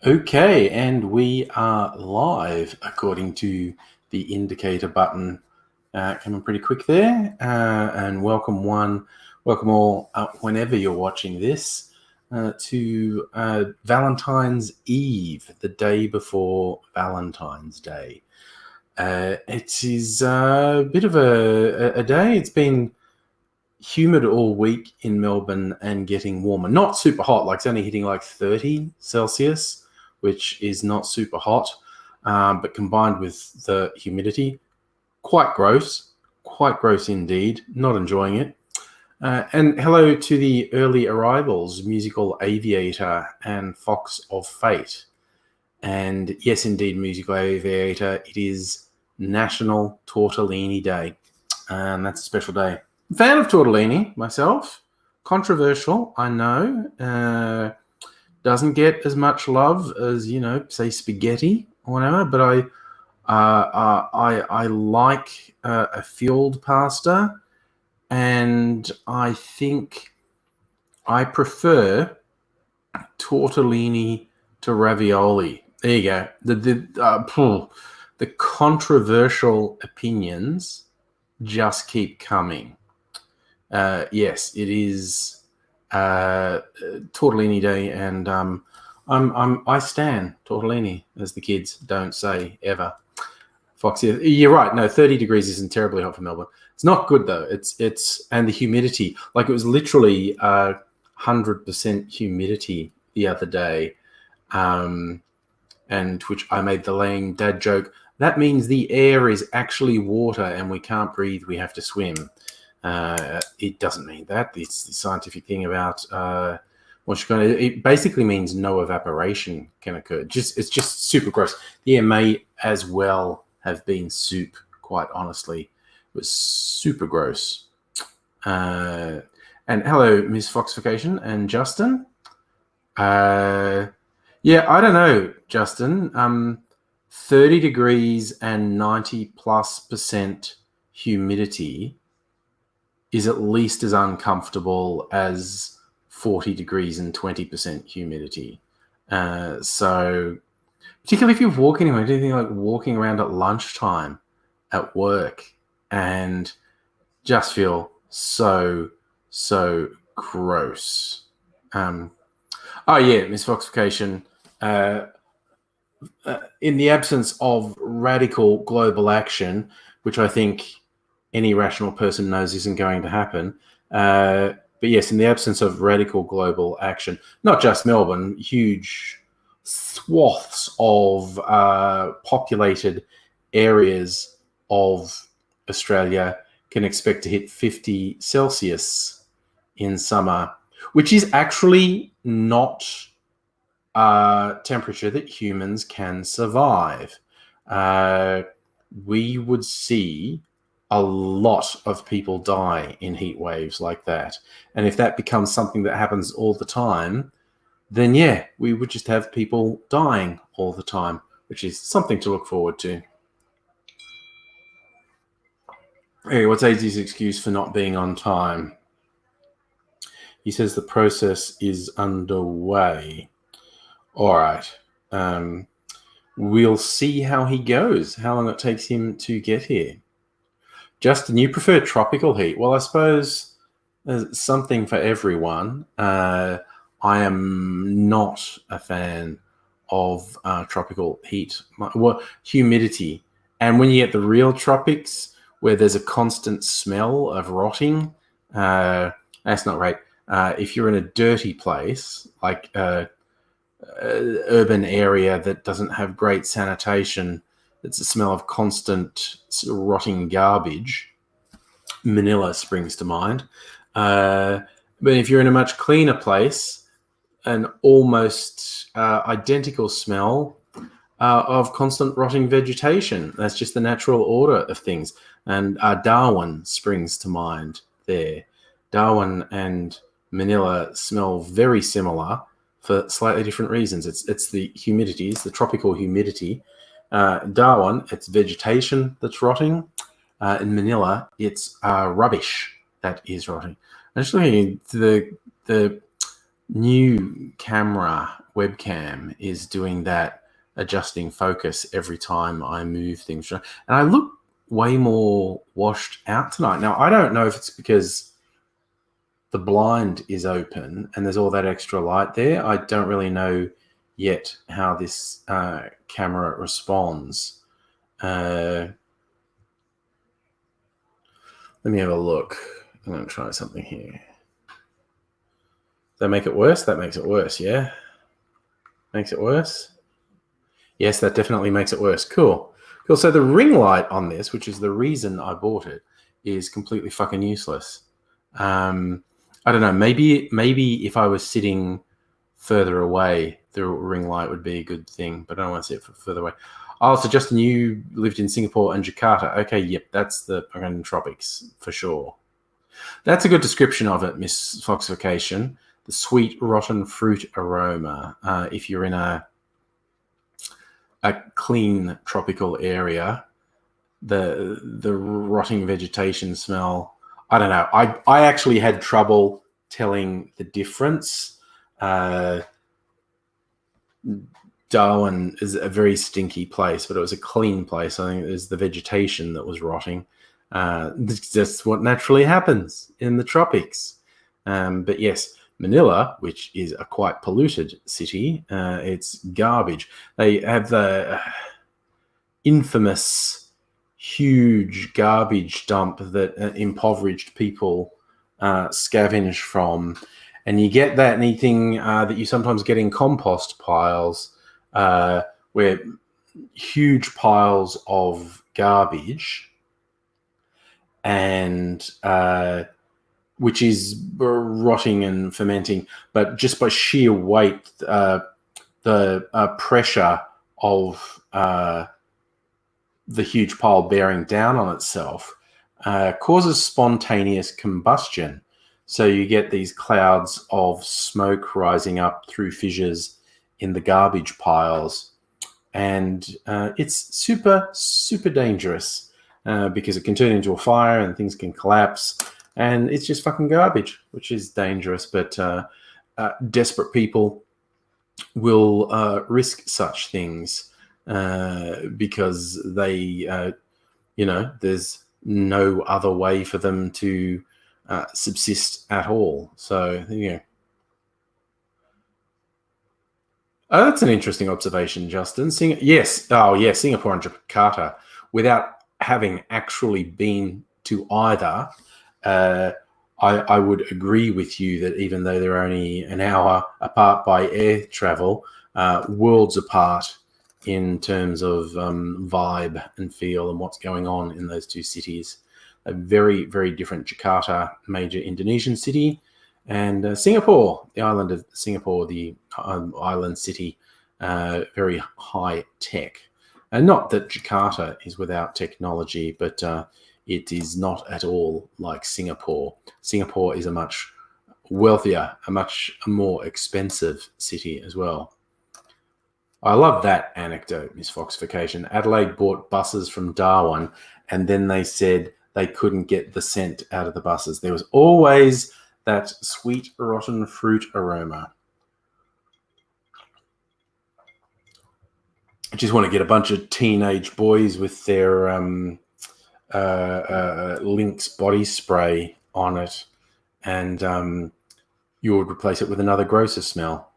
Okay, and we are live according to the indicator button coming pretty quick there. And welcome all, whenever you're watching this, to Valentine's Eve, the day before Valentine's Day. It is a bit of a day. It's been humid all week in Melbourne and getting warmer. Not super hot, like it's only hitting like 30 Celsius, which is not super hot, but combined with the humidity, quite gross indeed. Not enjoying it. And hello to the early arrivals, Musical Aviator and Fox of Fate. And yes, indeed, Musical Aviator, it is National Tortellini Day, and that's a special day. Fan of tortellini myself. Controversial, I know. Doesn't get as much love as, say spaghetti or whatever. But I like a field pasta, and I think I prefer tortellini to ravioli. There you go. The controversial opinions just keep coming. Yes, it is tortellini day, and I stan tortellini, as the kids don't say ever. Foxy, you're right. No, 30 degrees isn't terribly hot for Melbourne. It's not good though. It's and the humidity, like it was literally 100% humidity the other day, and which I made the lame dad joke. That means the air is actually water, and we can't breathe. We have to swim. It doesn't mean that. It's the scientific thing about it basically means no evaporation can occur. It's just super gross. The air may as well have been soup, quite honestly. It was super gross. And hello, Miss Foxification and Justin. Yeah, I don't know, Justin. 30 degrees and 90+% humidity is at least as uncomfortable as 40 degrees and 20% humidity. So particularly if you're walking anywhere, anything like walking around at lunchtime at work and just feel so gross. Oh yeah, Miss Foxification. In the absence of radical global action, which I think any rational person knows isn't going to happen. But yes, in the absence of radical global action, not just Melbourne, huge swaths of populated areas of Australia can expect to hit 50 Celsius in summer, which is actually not temperature that humans can survive. We would see a lot of people die in heat waves like that. And if that becomes something that happens all the time, then yeah, we would just have people dying all the time, which is something to look forward to. Hey, what's AZ's excuse for not being on time? He says the process is underway. All right. We'll see how he goes, how long it takes him to get here. Justin, you prefer tropical heat. Well, I suppose there's something for everyone. I am not a fan of tropical heat. Well, humidity. And when you get the real tropics, where there's a constant smell of rotting, that's not right. If you're in a dirty place, like urban area that doesn't have great sanitation, it's a smell of constant rotting garbage, Manila springs to mind. But if you're in a much cleaner place, an almost identical smell of constant rotting vegetation. That's just the natural order of things. And Darwin springs to mind there. Darwin and Manila smell very similar for slightly different reasons. It's the humidity, it's the tropical humidity. Darwin, it's vegetation that's rotting. In Manila, it's rubbish that is rotting. I'm just looking at the new camera webcam is doing that, adjusting focus every time I move things. And I look way more washed out tonight. Now, I don't know if it's because the blind is open and there's all that extra light there. I don't really know yet how this camera responds. Let me have a look. I'm going to try something here. That make it worse? That makes it worse, yeah? Makes it worse? Yes, that definitely makes it worse. Cool. Cool. So the ring light on this, which is the reason I bought it, is completely fucking useless. I don't know. Maybe if I was sitting further away, the ring light would be a good thing, but I don't want to sit further away. Oh, so Justin, you lived in Singapore and Jakarta. Okay, yep, that's the tropics for sure. That's a good description of it, Miss Foxification. The sweet, rotten fruit aroma. If you're in a clean tropical area, the rotting vegetation smell. I don't know. I actually had trouble telling the difference. Darwin is a very stinky place, but it was a clean place. I think it was the vegetation that was rotting. That's what naturally happens in the tropics. But yes, Manila, which is a quite polluted city, it's garbage. They have the infamous huge garbage dump that impoverished people scavenge from. And you get that anything that you sometimes get in compost piles, where huge piles of garbage, and which is rotting and fermenting, but just by sheer weight, the pressure of the huge pile bearing down on itself causes spontaneous combustion. So you get these clouds of smoke rising up through fissures in the garbage piles. And it's super, super dangerous because it can turn into a fire and things can collapse. And it's just fucking garbage, which is dangerous. But desperate people will risk such things because they, there's no other way for them to subsist at all. So, that's an interesting observation, Justin. Yes. Oh, yeah, Singapore and Jakarta. Without having actually been to either, I would agree with you that even though they're only an hour apart by air travel, worlds apart in terms of vibe and feel and what's going on in those two cities. A very, very different Jakarta, major Indonesian city, and Singapore, the island of Singapore, the island city, very high tech. And not that Jakarta is without technology, but it is not at all like Singapore. Singapore is a much wealthier, a much more expensive city as well. I love that anecdote, Miss Foxification. Adelaide bought buses from Darwin, and then they said they couldn't get the scent out of the buses. There was always that sweet, rotten fruit aroma. I just want to get a bunch of teenage boys with their Lynx body spray on it, and you would replace it with another grosser smell.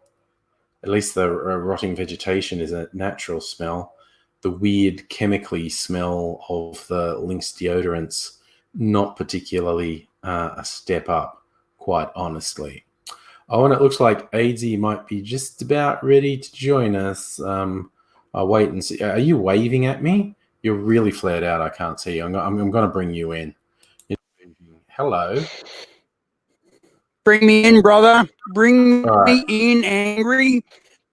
At least the rotting vegetation is a natural smell. The weird chemically smell of the Lynx deodorants, not particularly a step up, quite honestly. Oh, and it looks like AIDSy might be just about ready to join us. I'll wait and see. Are you waving at me? You're really flared out. I can't see you. I'm going to bring you in. Hello. Bring me in, brother. Bring me in, angry.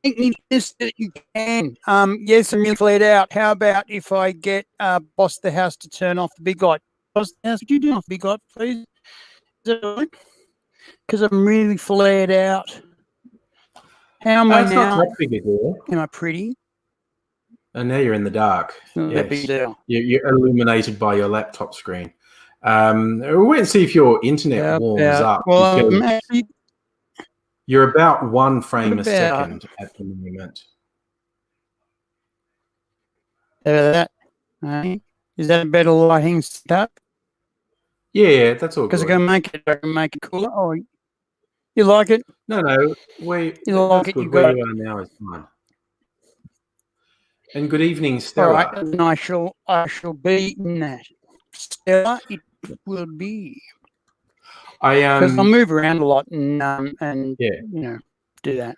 Make me this that you can. Yes, I'm really flared out. How about if I get Boss the House to turn off the big light? Boss the House, would you turn off the big light, please? Is that right? Because I'm really flared out. How am I now? Not that big a deal. Am I pretty? And now you're in the dark. Yes. You're illuminated by your laptop screen. We'll wait and see if your internet warms up. Well, actually, You're about one frame a about- second at the moment. That, is that a better lighting setup? Yeah, that's all Because I good. can make it cooler. Oh, you like it? No, You like that's it? good. You Where got you it. are now is fine. And good evening, All Stella. right, then I shall be in that. Stella, it will be. Because I'll move around a lot and yeah. you know, do that.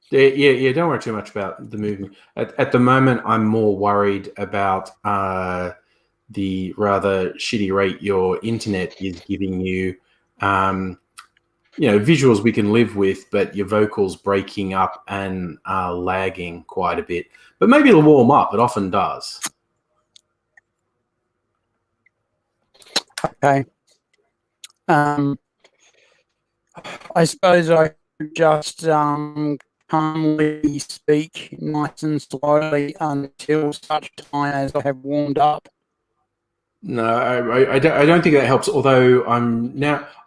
Yeah. Don't worry too much about the movement. At the moment, I'm more worried about the rather shitty rate your internet is giving you. Visuals we can live with, but your vocals breaking up and lagging quite a bit. But maybe it'll warm up. It often does. Okay. I suppose I could just calmly speak nice and slowly until such time as I have warmed up. No, I don't think that helps. Although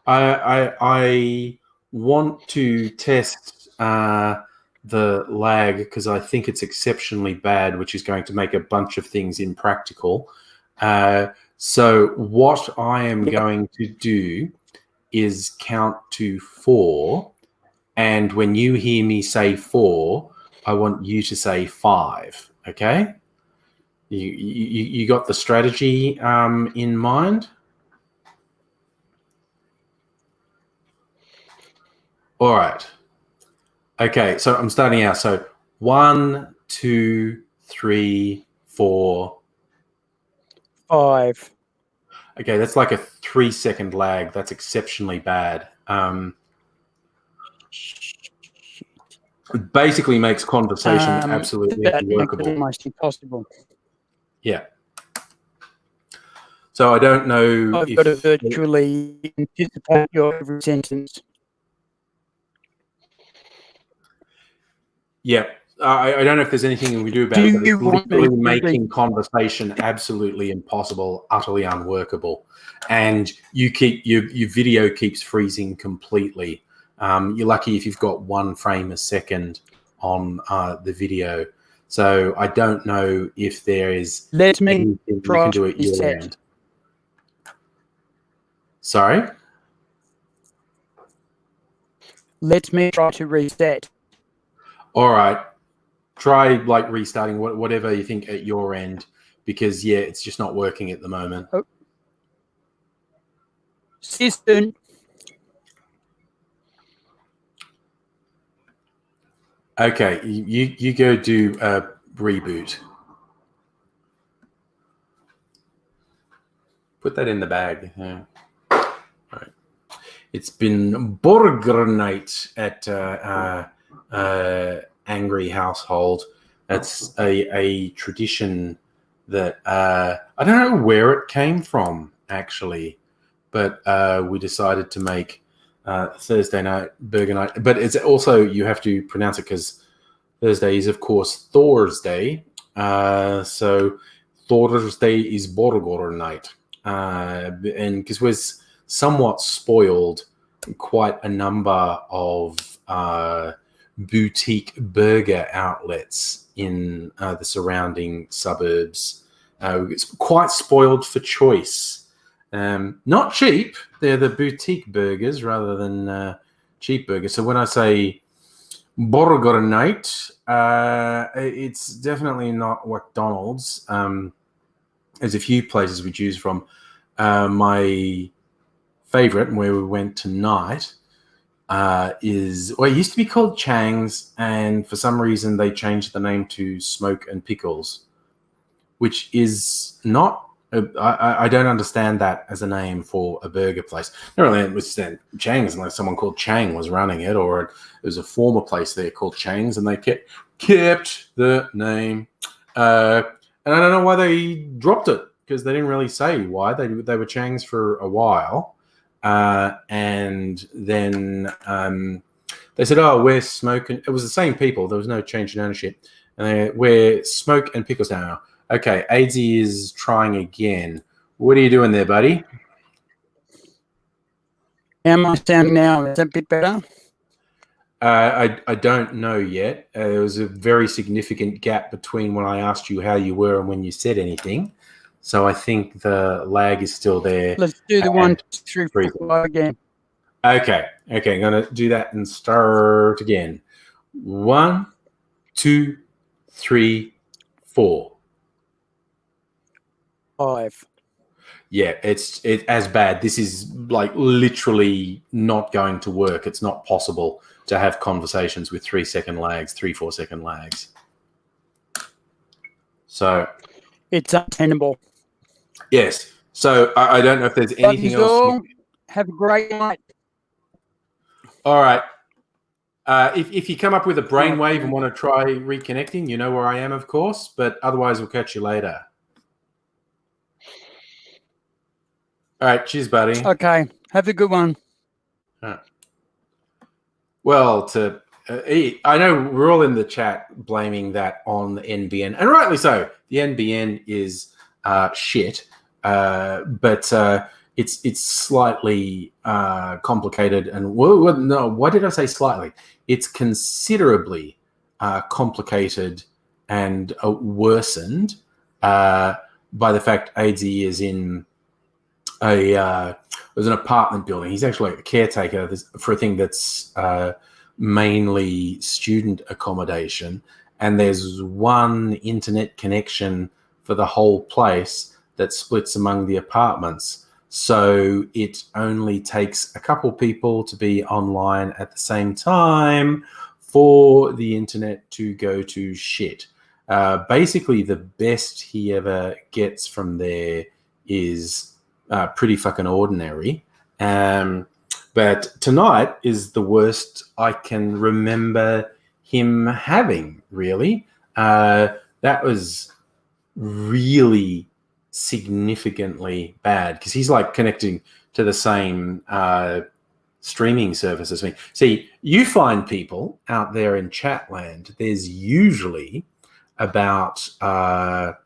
I want to test the lag because I think it's exceptionally bad, which is going to make a bunch of things impractical. So what I am going to do is count to 4, and when you hear me say 4, I want you to say 5. Okay? You got the strategy in mind? All right. Okay, so I'm starting out. So 1, 2, 3, 4. 5. Okay, that's like a 3-second lag. That's exceptionally bad. It basically makes conversation absolutely that unworkable. makes it almost impossible. Yeah. So I don't know. I've got to virtually anticipate your every sentence. Yeah. I don't know if there's anything we can do about it, but it's literally making conversation absolutely impossible, utterly unworkable. And your video keeps freezing completely. You're lucky if you've got 1 frame a second on the video. So I don't know if there is anything you can do at your end. Sorry? Let me try to reset. All right. Try like restarting whatever you think at your end, because it's just not working at the moment. Oh. System. Okay, you go do a reboot. Put that in the bag. Yeah. All right. It's been burger night at Angry Household. That's a tradition that I don't know where it came from actually, but we decided to make Thursday night burger night. But it's also, you have to pronounce it because Thursday is of course Thursday. So Thursday is burger night. And because we're somewhat spoiled, quite a number of boutique burger outlets in the surrounding suburbs. It's quite spoiled for choice. Not cheap. They're the boutique burgers rather than cheap burgers. So when I say burger night, it's definitely not McDonald's. There's a few places we choose from. My favorite, where we went tonight, it used to be called Chang's, and for some reason they changed the name to Smoke and Pickles, which is not. I don't understand that as a name for a burger place. I don't really understand Chang's unless someone called Chang was running it, or it was a former place there called Chang's, and they kept the name. And I don't know why they dropped it, because they didn't really say why. They were Chang's for a while. And then they said, "Oh, we're Smoke," and it was the same people. There was no change in ownership, and we're Smoke and Pickles now. Okay, AZ is trying again. What are you doing there, buddy? How am I sounding now? Is that a bit better? I don't know yet. There was a very significant gap between when I asked you how you were and when you said anything. So I think the lag is still there. Let's do the 1, 2, 3, 4, 5 again. Okay. I'm going to do that and start again. 1, 2, 3, 4. 5. Yeah, it's as bad. This is like literally not going to work. It's not possible to have conversations with 3-second lags, 3-4-second lags. So it's untenable. Yes. So I don't know if there's anything else. Have a great night. All right. If you come up with a brainwave and want to try reconnecting, you know where I am, of course. But otherwise, we'll catch you later. All right. Cheers, buddy. Okay. Have a good one. Well, I know we're all in the chat blaming that on the NBN, and rightly so. The NBN is shit, but it's slightly complicated. And no, why did I say slightly? It's considerably complicated and worsened by the fact AZ is in there's an apartment building. He's actually a caretaker for a thing that's mainly student accommodation, and there's one internet connection for the whole place that splits among the apartments. So it only takes a couple people to be online at the same time for the internet to go to shit. Basically, the best he ever gets from there is pretty fucking ordinary. But tonight is the worst I can remember him having, really. That was really significantly bad because he's like connecting to the same streaming service as me. See, you find people out there in Chatland, there's usually about a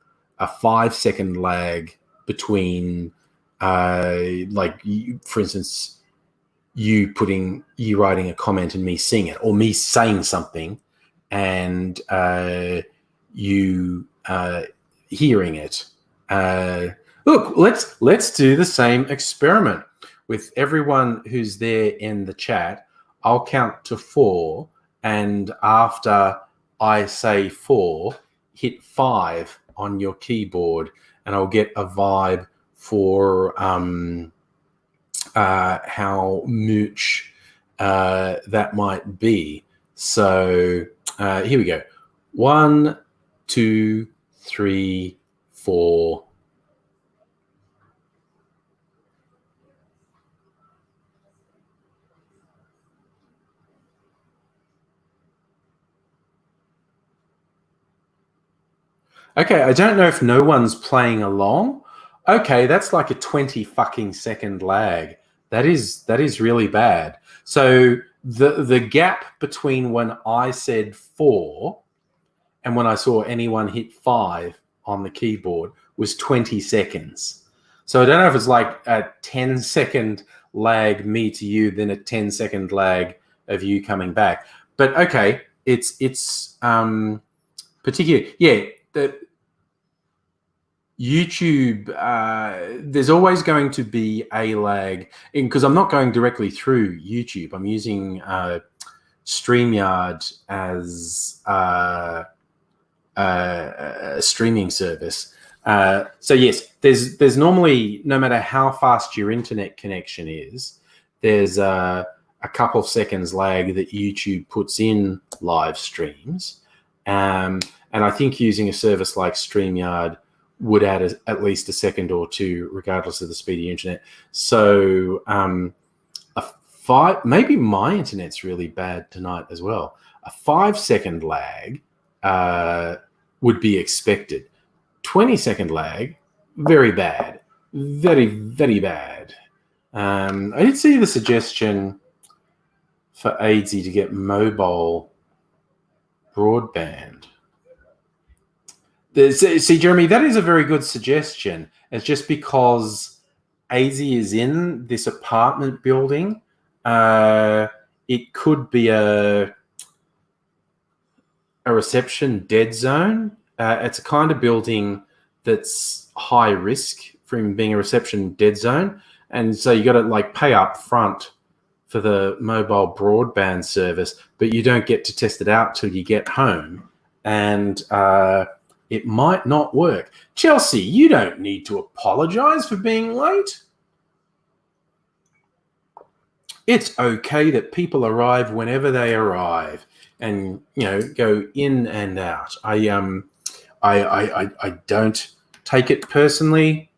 5-second lag between for instance, you writing a comment and me seeing it, or me saying something and you hearing it. Look, let's do the same experiment with everyone who's there in the chat. I'll count to 4, and after I say 4, hit 5 on your keyboard, and I'll get a vibe for how mooch that might be. So here we go. 1, 2, 3, 4. Okay, I don't know if no one's playing along. Okay, that's like a 20 fucking second lag. That is really bad. So the gap between when I said 4 and when I saw anyone hit 5 on the keyboard was 20 seconds. So I don't know if it's like a 10-second lag me to you, then a 10-second lag of you coming back. But okay, it's particular. Yeah, the YouTube, there's always going to be a lag because I'm not going directly through YouTube. I'm using StreamYard as a streaming service. So yes, there's normally, no matter how fast your internet connection is, there's a couple of seconds lag that YouTube puts in live streams. And I think using a service like StreamYard would add at least a second or two, regardless of the speed of the internet. So maybe my internet's really bad tonight as well. A 5-second lag would be expected. 20-second lag, very bad. Very, very bad. I did see the suggestion for AZ to get mobile broadband. See, Jeremy, that is a very good suggestion. It's just because AZ is in this apartment building, it could be a reception dead zone. It's a kind of building that's high risk from being a reception dead zone, and so you got to like pay up front for the mobile broadband service, but you don't get to test it out till you get home, and it might not work. Chelsea, you don't need to apologize for being late. It's okay that people arrive whenever they arrive, and go in and out. I don't take it personally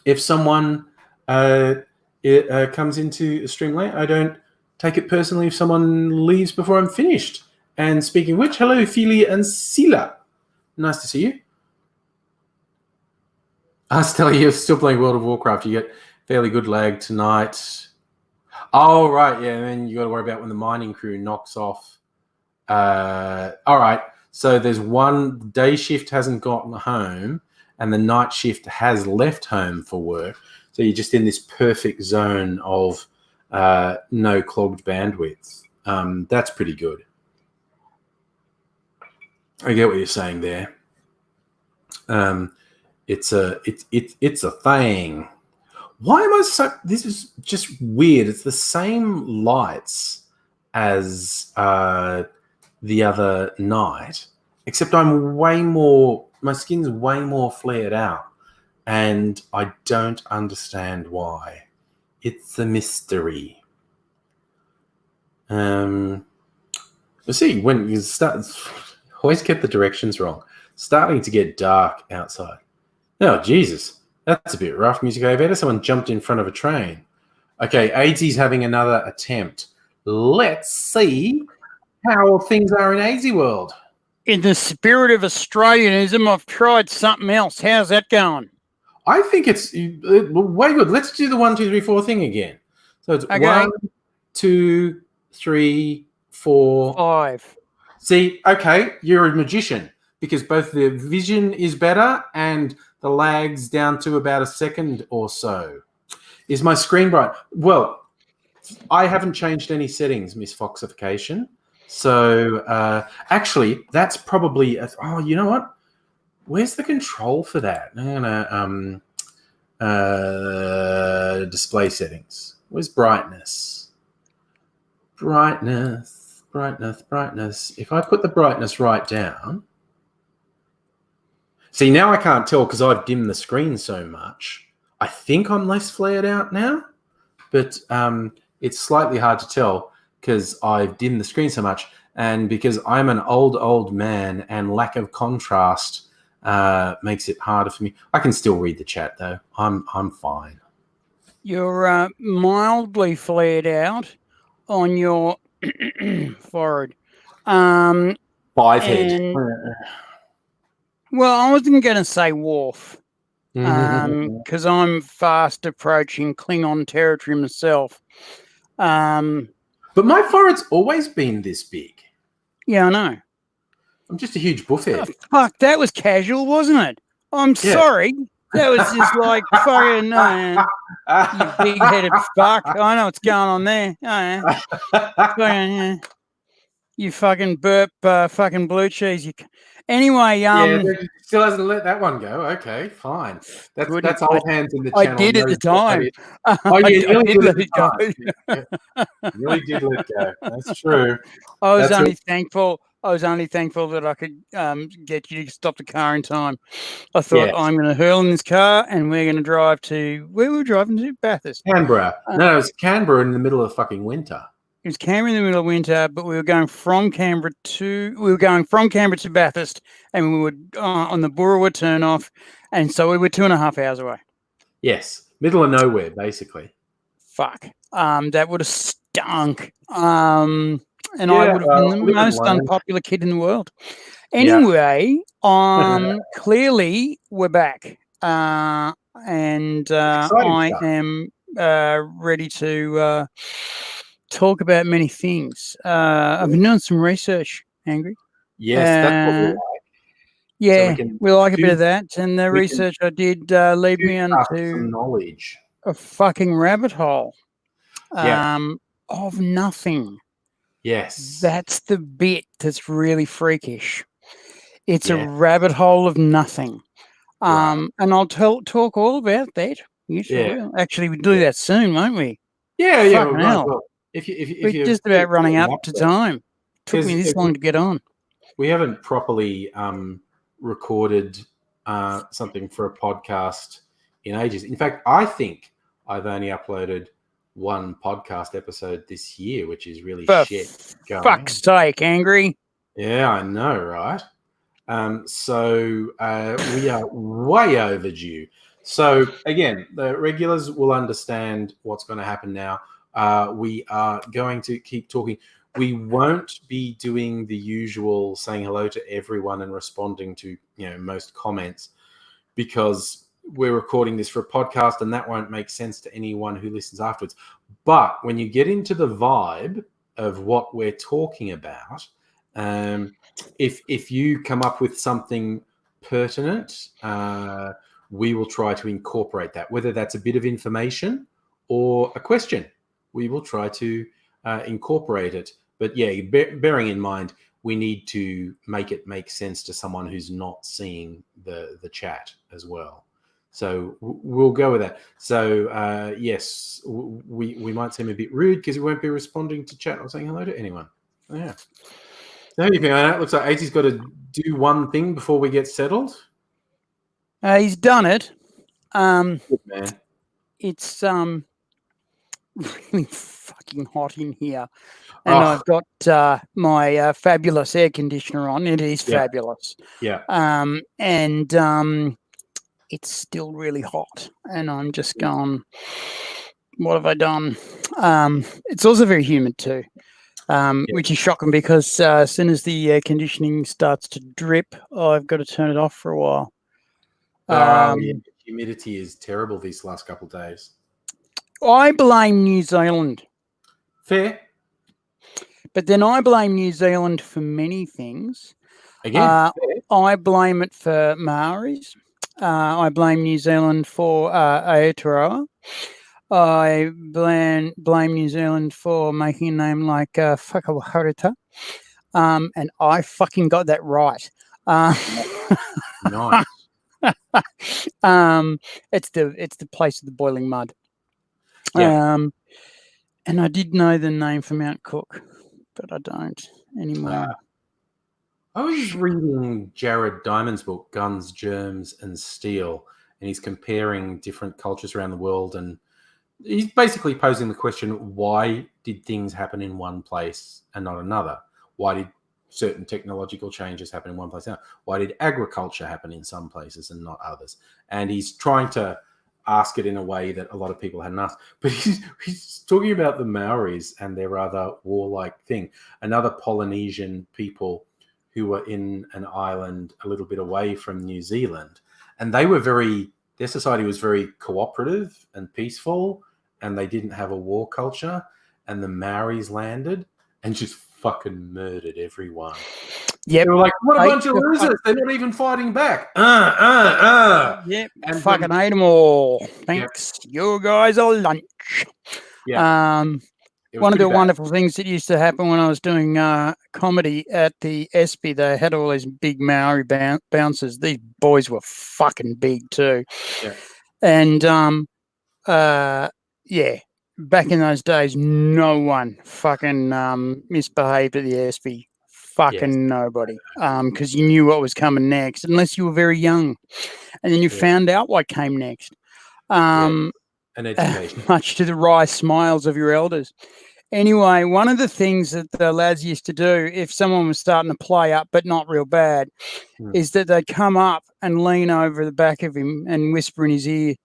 if someone comes into a stream late. I don't take it personally if someone leaves before I'm finished. And speaking of which, hello, Feely and Sila. Nice to see you. I was telling you, you're still playing World of Warcraft. You get fairly good lag tonight. Oh, right, yeah, and then you got to worry about when the mining crew knocks off. All right, so there's one day shift hasn't gotten home, and the night shift has left home for work. So you're just in this perfect zone of no clogged bandwidth. That's pretty good. I get what you're saying there. It's a thing. Why am I so? This is just weird. It's the same lights as the other night, except I'm way more. My skin's way more flared out, and I don't understand why. It's a mystery. Let's see, when you start, always get the directions wrong. Starting to get dark outside. Oh, Jesus. That's a bit rough. Music elevator. Someone jumped in front of a train. Okay, AZ's having another attempt. Let's see how things are in AZ world. In the spirit of Australianism, I've tried something else. How's that going? I think it's way good. Let's do the 1, 2, 3, 4 thing again. So it's Okay. 1, 2, 3, 4, 5. See, okay, you're a magician because both the vision is better and the lag's down to about a second or so. Is my screen bright? Well, I haven't changed any settings, Miss Foxification. So actually, that's probably oh, you know what? Where's the control for that? I'm gonna display settings. Where's brightness? Brightness. If I put the brightness right down. See, now I can't tell because I've dimmed the screen so much. I think I'm less flared out now, but it's slightly hard to tell because I've dimmed the screen so much, and because I'm an old man and lack of contrast makes it harder for me. I can still read the chat though. I'm fine. You're mildly flared out on your forehead. 5 head. Well, I wasn't going to say wharf because I'm fast approaching Klingon territory myself. But my forehead's always been this big. Yeah, I know. I'm just a huge buffhead. Oh, fuck, that was casual, wasn't it? I'm sorry. That was just like fucking you big-headed fuck. I know what's going on there. Oh, yeah. You fucking burp fucking blue cheese. Anyway, still hasn't let that one go. Okay, fine. That's old hands in the channel. I did at the time. Oh, you really did let it go. You really did let it go. That's true. I was only thankful that I could get you to stop the car in time. I thought I'm going to hurl in this car and we're going to drive to where we were driving to Bathurst. Canberra. No, it was Canberra in the middle of fucking winter. It was Canberra in the middle of winter, but we were going from Canberra to Bathurst, and we were on the Burrawa turn off, and so we were 2.5 hours away. Yes, middle of nowhere, basically. Fuck. That would have stunk. I would have been the most unpopular kid in the world. Anyway, clearly we're back, and I am ready to talk about many things. I've been doing some research, Angry. Yes, that's what we like. Yeah, so we like a bit of that. And the research I did lead me into some knowledge. A fucking rabbit hole. of nothing. Yes. That's the bit that's really freakish. It's a Yeah. rabbit hole of nothing. Right. And I'll talk all about that. Yes, I Yeah. will. Actually, we'll do Yeah. that soon, won't we? Yeah. Yeah. Fucking Right. hell. Well, if We're you're just about running feeling up up to for it, time. Took me this long to get on. we haven't properly recorded something for a podcast in ages. In fact, I think I've only uploaded one podcast episode this year, which is really For shit going fuck's on. sake, Angry. Yeah, I know, right? So we are way overdue. So again, the regulars will understand what's going to happen now. We are going to keep talking. We won't be doing the usual saying hello to everyone and responding to most comments, because we're recording this for a podcast and that won't make sense to anyone who listens afterwards. But when you get into the vibe of what we're talking about, if you come up with something pertinent, we will try to incorporate that, whether that's a bit of information or a question. We will try to incorporate it. But yeah, bearing in mind, we need to make it make sense to someone who's not seeing the chat as well. So we'll go with that. So yes, we might seem a bit rude because we won't be responding to chat or saying hello to anyone. Oh, yeah. So how do you think? It looks like AT's got to do one thing before we get settled. He's done it. Good man. It's really fucking hot in here. And I've got my fabulous air conditioner on. It is fabulous. Yeah. And it's still really hot. And I'm just going, what have I done? It's also very humid too, which is shocking because as soon as the air conditioning starts to drip, I've got to turn it off for a while. Humidity is terrible these last couple of days. I blame New Zealand. Fair. But then I blame New Zealand for many things. Again, I blame it for Maoris. I blame New Zealand for Aotearoa. I blame New Zealand for making a name like Whakaharita. And I fucking got that right. Nice. It's the place of the boiling mud. Yeah. And I did know the name for Mount Cook, but I don't anymore. I was reading Jared Diamond's book, Guns, Germs, and Steel, and he's comparing different cultures around the world, and he's basically posing the question, why did things happen in one place and not another? Why did certain technological changes happen in one place? Why did agriculture happen in some places and not others? And he's trying to ask it in a way that a lot of people hadn't asked. But he's talking about the Maoris and their rather warlike thing. Another Polynesian people who were in an island a little bit away from New Zealand. And they were their society was very cooperative and peaceful, and they didn't have a war culture. And the Maoris landed and just fucking murdered everyone. Yep. They were like, what a bunch of losers. They're not even fighting back. Yep. And fucking hate them all. Thanks. Yep. You guys are lunch. Yeah. One of the wonderful things that used to happen when I was doing comedy at the ESPY, they had all these big Maori bouncers. These boys were fucking big too. Yeah. And back in those days, no one fucking misbehaved at the ESPY. Fucking nobody. Because you knew what was coming next, unless you were very young. And then you found out what came next. An education. Much to the wry smiles of your elders. Anyway, one of the things that the lads used to do if someone was starting to play up but not real bad is that they'd come up and lean over the back of him and whisper in his ear,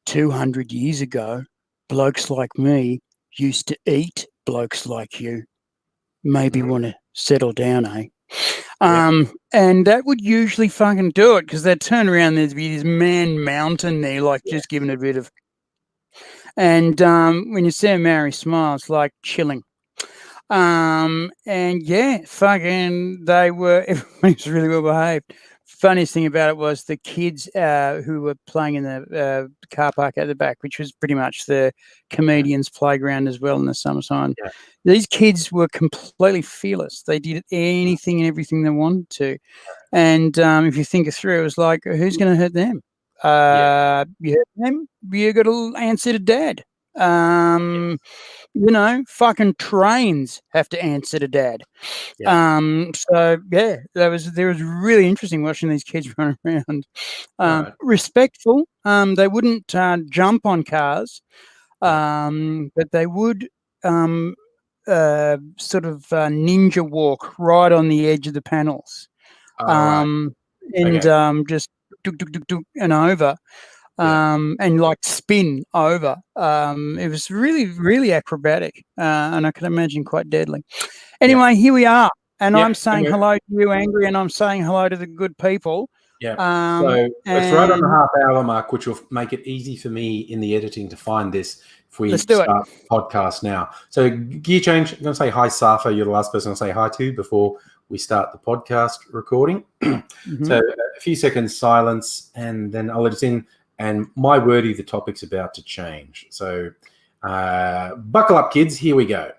200 years ago, blokes like me used to eat blokes like you. Maybe want to settle down, eh? And that would usually fucking do it because they'd turn around and there'd be this man mountain there, like just giving a bit of. And when you see a Maori smile, it's like chilling. And fucking everybody was really well behaved. funniest thing about it was the kids who were playing in the car park at the back, which was pretty much the comedians' playground as well in the summertime. Yeah. These kids were completely fearless. They did anything and everything they wanted to. And if you think it through, it was like, who's going to hurt them? You hurt them, you got to answer to dad. You know, fucking trains have to answer to dad. So yeah, there was really interesting watching these kids run around. Right. Respectful. They wouldn't jump on cars, but they would sort of ninja walk right on the edge of the panels. Right. And just duk, and over. And like spin over. It was really, really acrobatic, and I can imagine quite deadly. Anyway, here we are, and I'm saying hello to you, Angry, and I'm saying hello to the good people. Yeah. So it's right on the half-hour mark, which will make it easy for me in the editing to find this if we start the podcast now. So gear change. I'm going to say hi, Safa. You're the last person I'll say hi to before we start the podcast recording. So a few seconds silence, and then I'll let us in. And my wordy, the topic's about to change. So buckle up, kids. Here we go.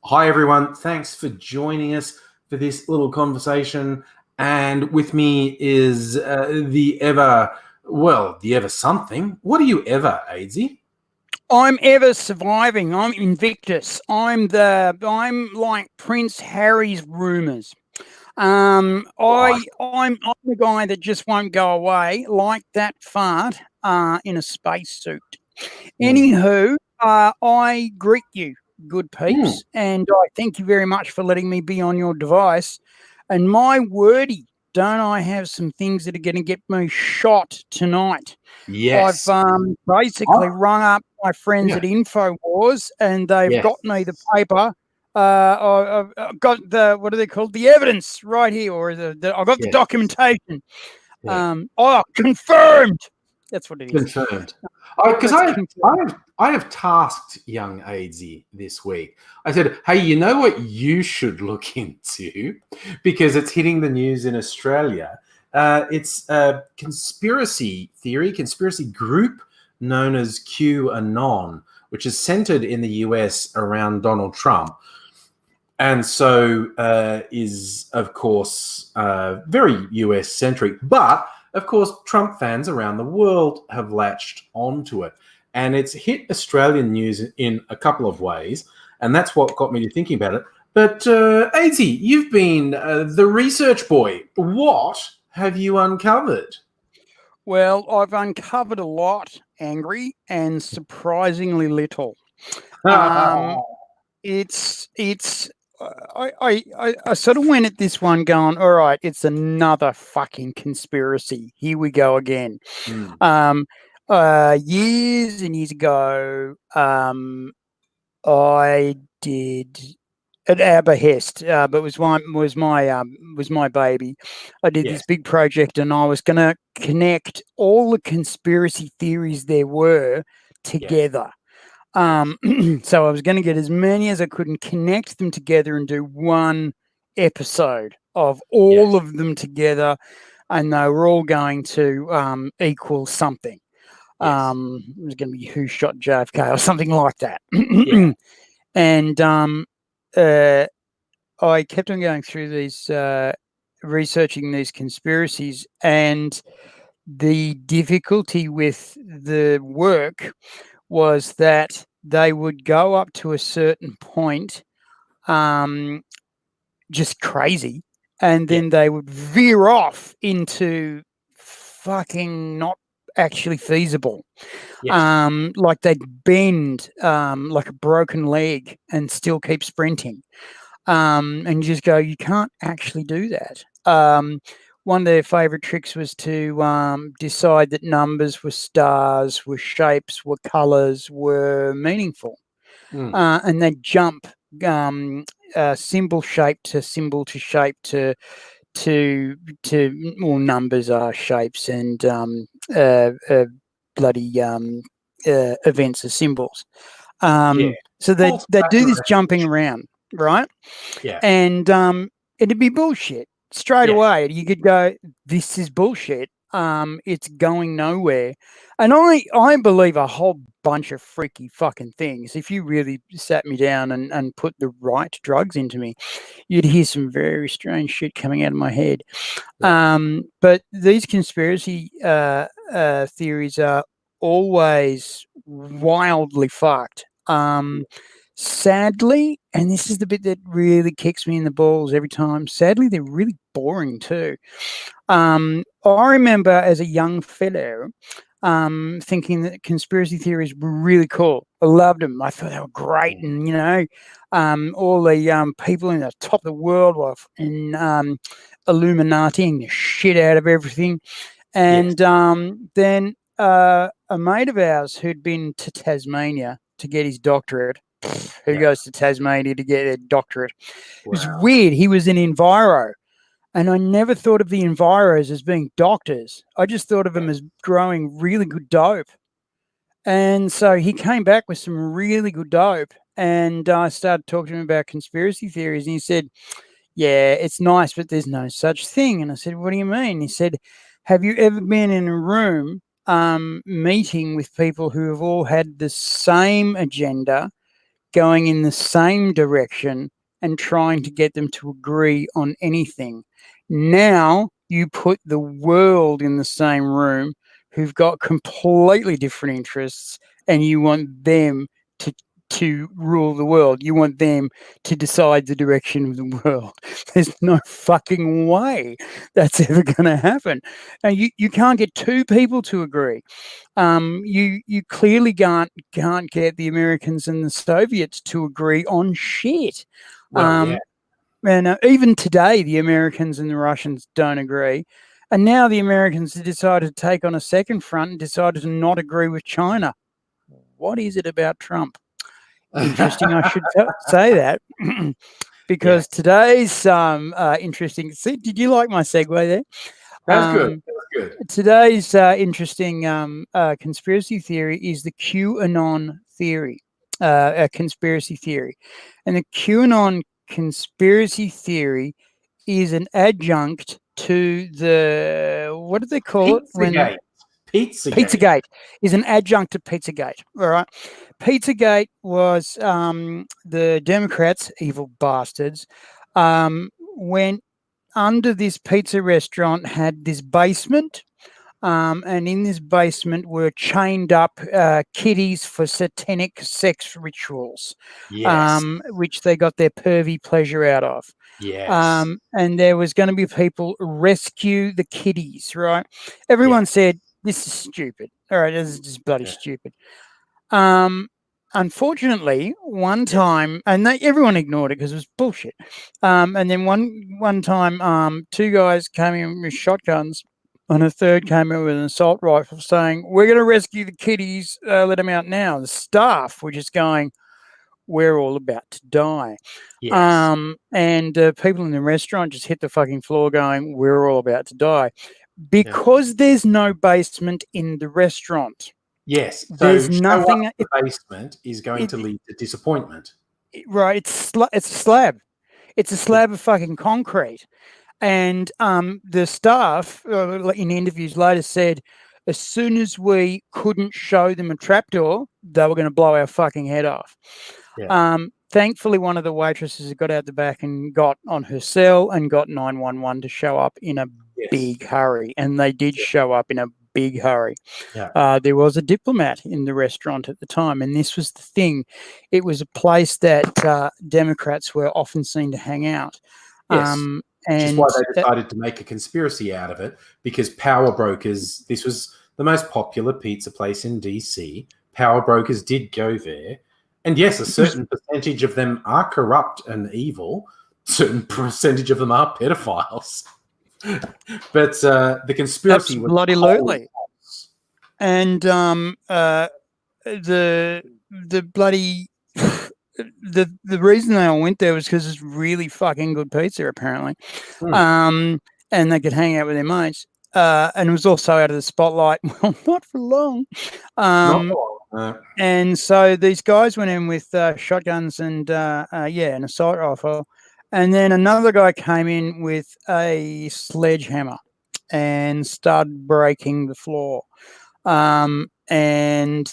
Hi, everyone. Thanks for joining us for this little conversation. And with me is the ever something. What are you ever, Aidsy? I'm ever surviving. I'm Invictus. I'm like Prince Harry's rumours. I'm the guy that just won't go away, like that fart in a spacesuit. Anywho, I greet you, good peeps, and I thank you very much for letting me be on your device. And my wordy, don't I have some things that are going to get me shot tonight? Yes. I've basically rung up my friends at InfoWars, and they've got me the paper. I've got the, what are they called? The evidence right here, or I've got the documentation. Confirmed. That's what it is. Confirmed. Because I have tasked young Aidsy this week. I said, hey, you know what you should look into, because it's hitting the news in Australia. It's a conspiracy group known as QAnon, which is centered in the US around Donald Trump. And so is, of course, very US-centric. But, of course, Trump fans around the world have latched onto it. And it's hit Australian news in a couple of ways. And that's what got me to thinking about it. But, Aidsy, you've been the research boy. What have you uncovered? Well, I've uncovered a lot, Angry, and surprisingly little. I sort of went at this one going, all right, it's another fucking conspiracy. Here we go again. Years and years ago, I did at our behest, but was my baby. I did this big project, and I was going to connect all the conspiracy theories there were together. So I was going to get as many as I could and connect them together and do one episode of all of them together, and they were all going to equal something. It was going to be who shot JFK or something like that. And I kept on going through these, researching these conspiracies, and the difficulty with the work was that they would go up to a certain point, just crazy, and then they would veer off into fucking not actually feasible. Like they'd bend like a broken leg and still keep sprinting. And you just go, you can't actually do that. One of their favorite tricks was to decide that numbers were stars, were shapes, were colors, were meaningful. And they'd jump symbol shape to symbol to shape to well, numbers are shapes, and bloody events are symbols. So they do this jumping around, right? And it'd be bullshit. straight away. You could go, this is bullshit. It's going nowhere. And I believe a whole bunch of freaky fucking things. If you really sat me down and put the right drugs into me, you'd hear some very strange shit coming out of my head. But these conspiracy theories are always wildly fucked. Sadly, and this is the bit that really kicks me in the balls every time, sadly, they're really boring too. I remember as a young fellow thinking that conspiracy theories were really cool. I loved them. I thought they were great. And, all the people in the top of the world were in Illuminating the shit out of everything. And then a mate of ours who'd been to Tasmania to get his doctorate, who goes to Tasmania to get a doctorate? It was weird. He was an enviro. And I never thought of the enviros as being doctors. I just thought of them as growing really good dope. And so he came back with some really good dope. And I started talking to him about conspiracy theories. And he said, yeah, it's nice, but there's no such thing. And I said, what do you mean? He said, have you ever been in a room meeting with people who have all had the same agenda, going in the same direction, and trying to get them to agree on anything? Now you put the world in the same room who've got completely different interests, and you want them to rule the world. You want them to decide the direction of the world. There's no fucking way that's ever going to happen. And you can't get two people to agree. You clearly can't get the Americans and the Soviets to agree on shit. And even today, the Americans and the Russians don't agree. And now the Americans have decided to take on a second front and decided to not agree with China. What is it about Trump? Interesting, I should say that. Because today's interesting... See, did you like my segue there? That's good. That's good. Today's interesting conspiracy theory is the QAnon theory, a conspiracy theory. And the QAnon conspiracy theory is an adjunct to the, what do they call it? Pizzagate is an adjunct to Pizzagate. All right. Pizzagate was the Democrats, evil bastards, went under this pizza restaurant, had this basement. And in this basement were chained up kiddies for satanic sex rituals, which they got their pervy pleasure out of. And there was going to be people rescue the kiddies, right? Everyone said, this is stupid. All right, this is just bloody stupid. Unfortunately, one time, and everyone ignored it because it was bullshit. And then one time, two guys came in with shotguns, and a third came in with an assault rifle saying, we're going to rescue the kiddies, let them out now. The staff were just going, we're all about to die. And people in the restaurant just hit the fucking floor going, we're all about to die. Because there's no basement in the restaurant. Yes. So there's nothing. The basement is going to lead to disappointment. Right. It's a slab. It's a slab of fucking concrete. And the staff in interviews later said, as soon as we couldn't show them a trapdoor, they were going to blow our fucking head off. Thankfully, one of the waitresses got out the back and got on her cell and got 911 to show up in a big hurry. And they did show up in a big hurry. There was a diplomat in the restaurant at the time, and this was the thing. It was a place that Democrats were often seen to hang out. Which is why they decided to make a conspiracy out of it, because power brokers, this was the most popular pizza place in DC. Power brokers did go there. And yes, a certain percentage of them are corrupt and evil. A certain percentage of them are pedophiles. But the conspiracy was bloody lootly. And the bloody... The reason they all went there was because it's really fucking good pizza, apparently. And they could hang out with their mates. And it was also out of the spotlight. Well, not for long. And so these guys went in with shotguns and an assault rifle. And then another guy came in with a sledgehammer and started breaking the floor. And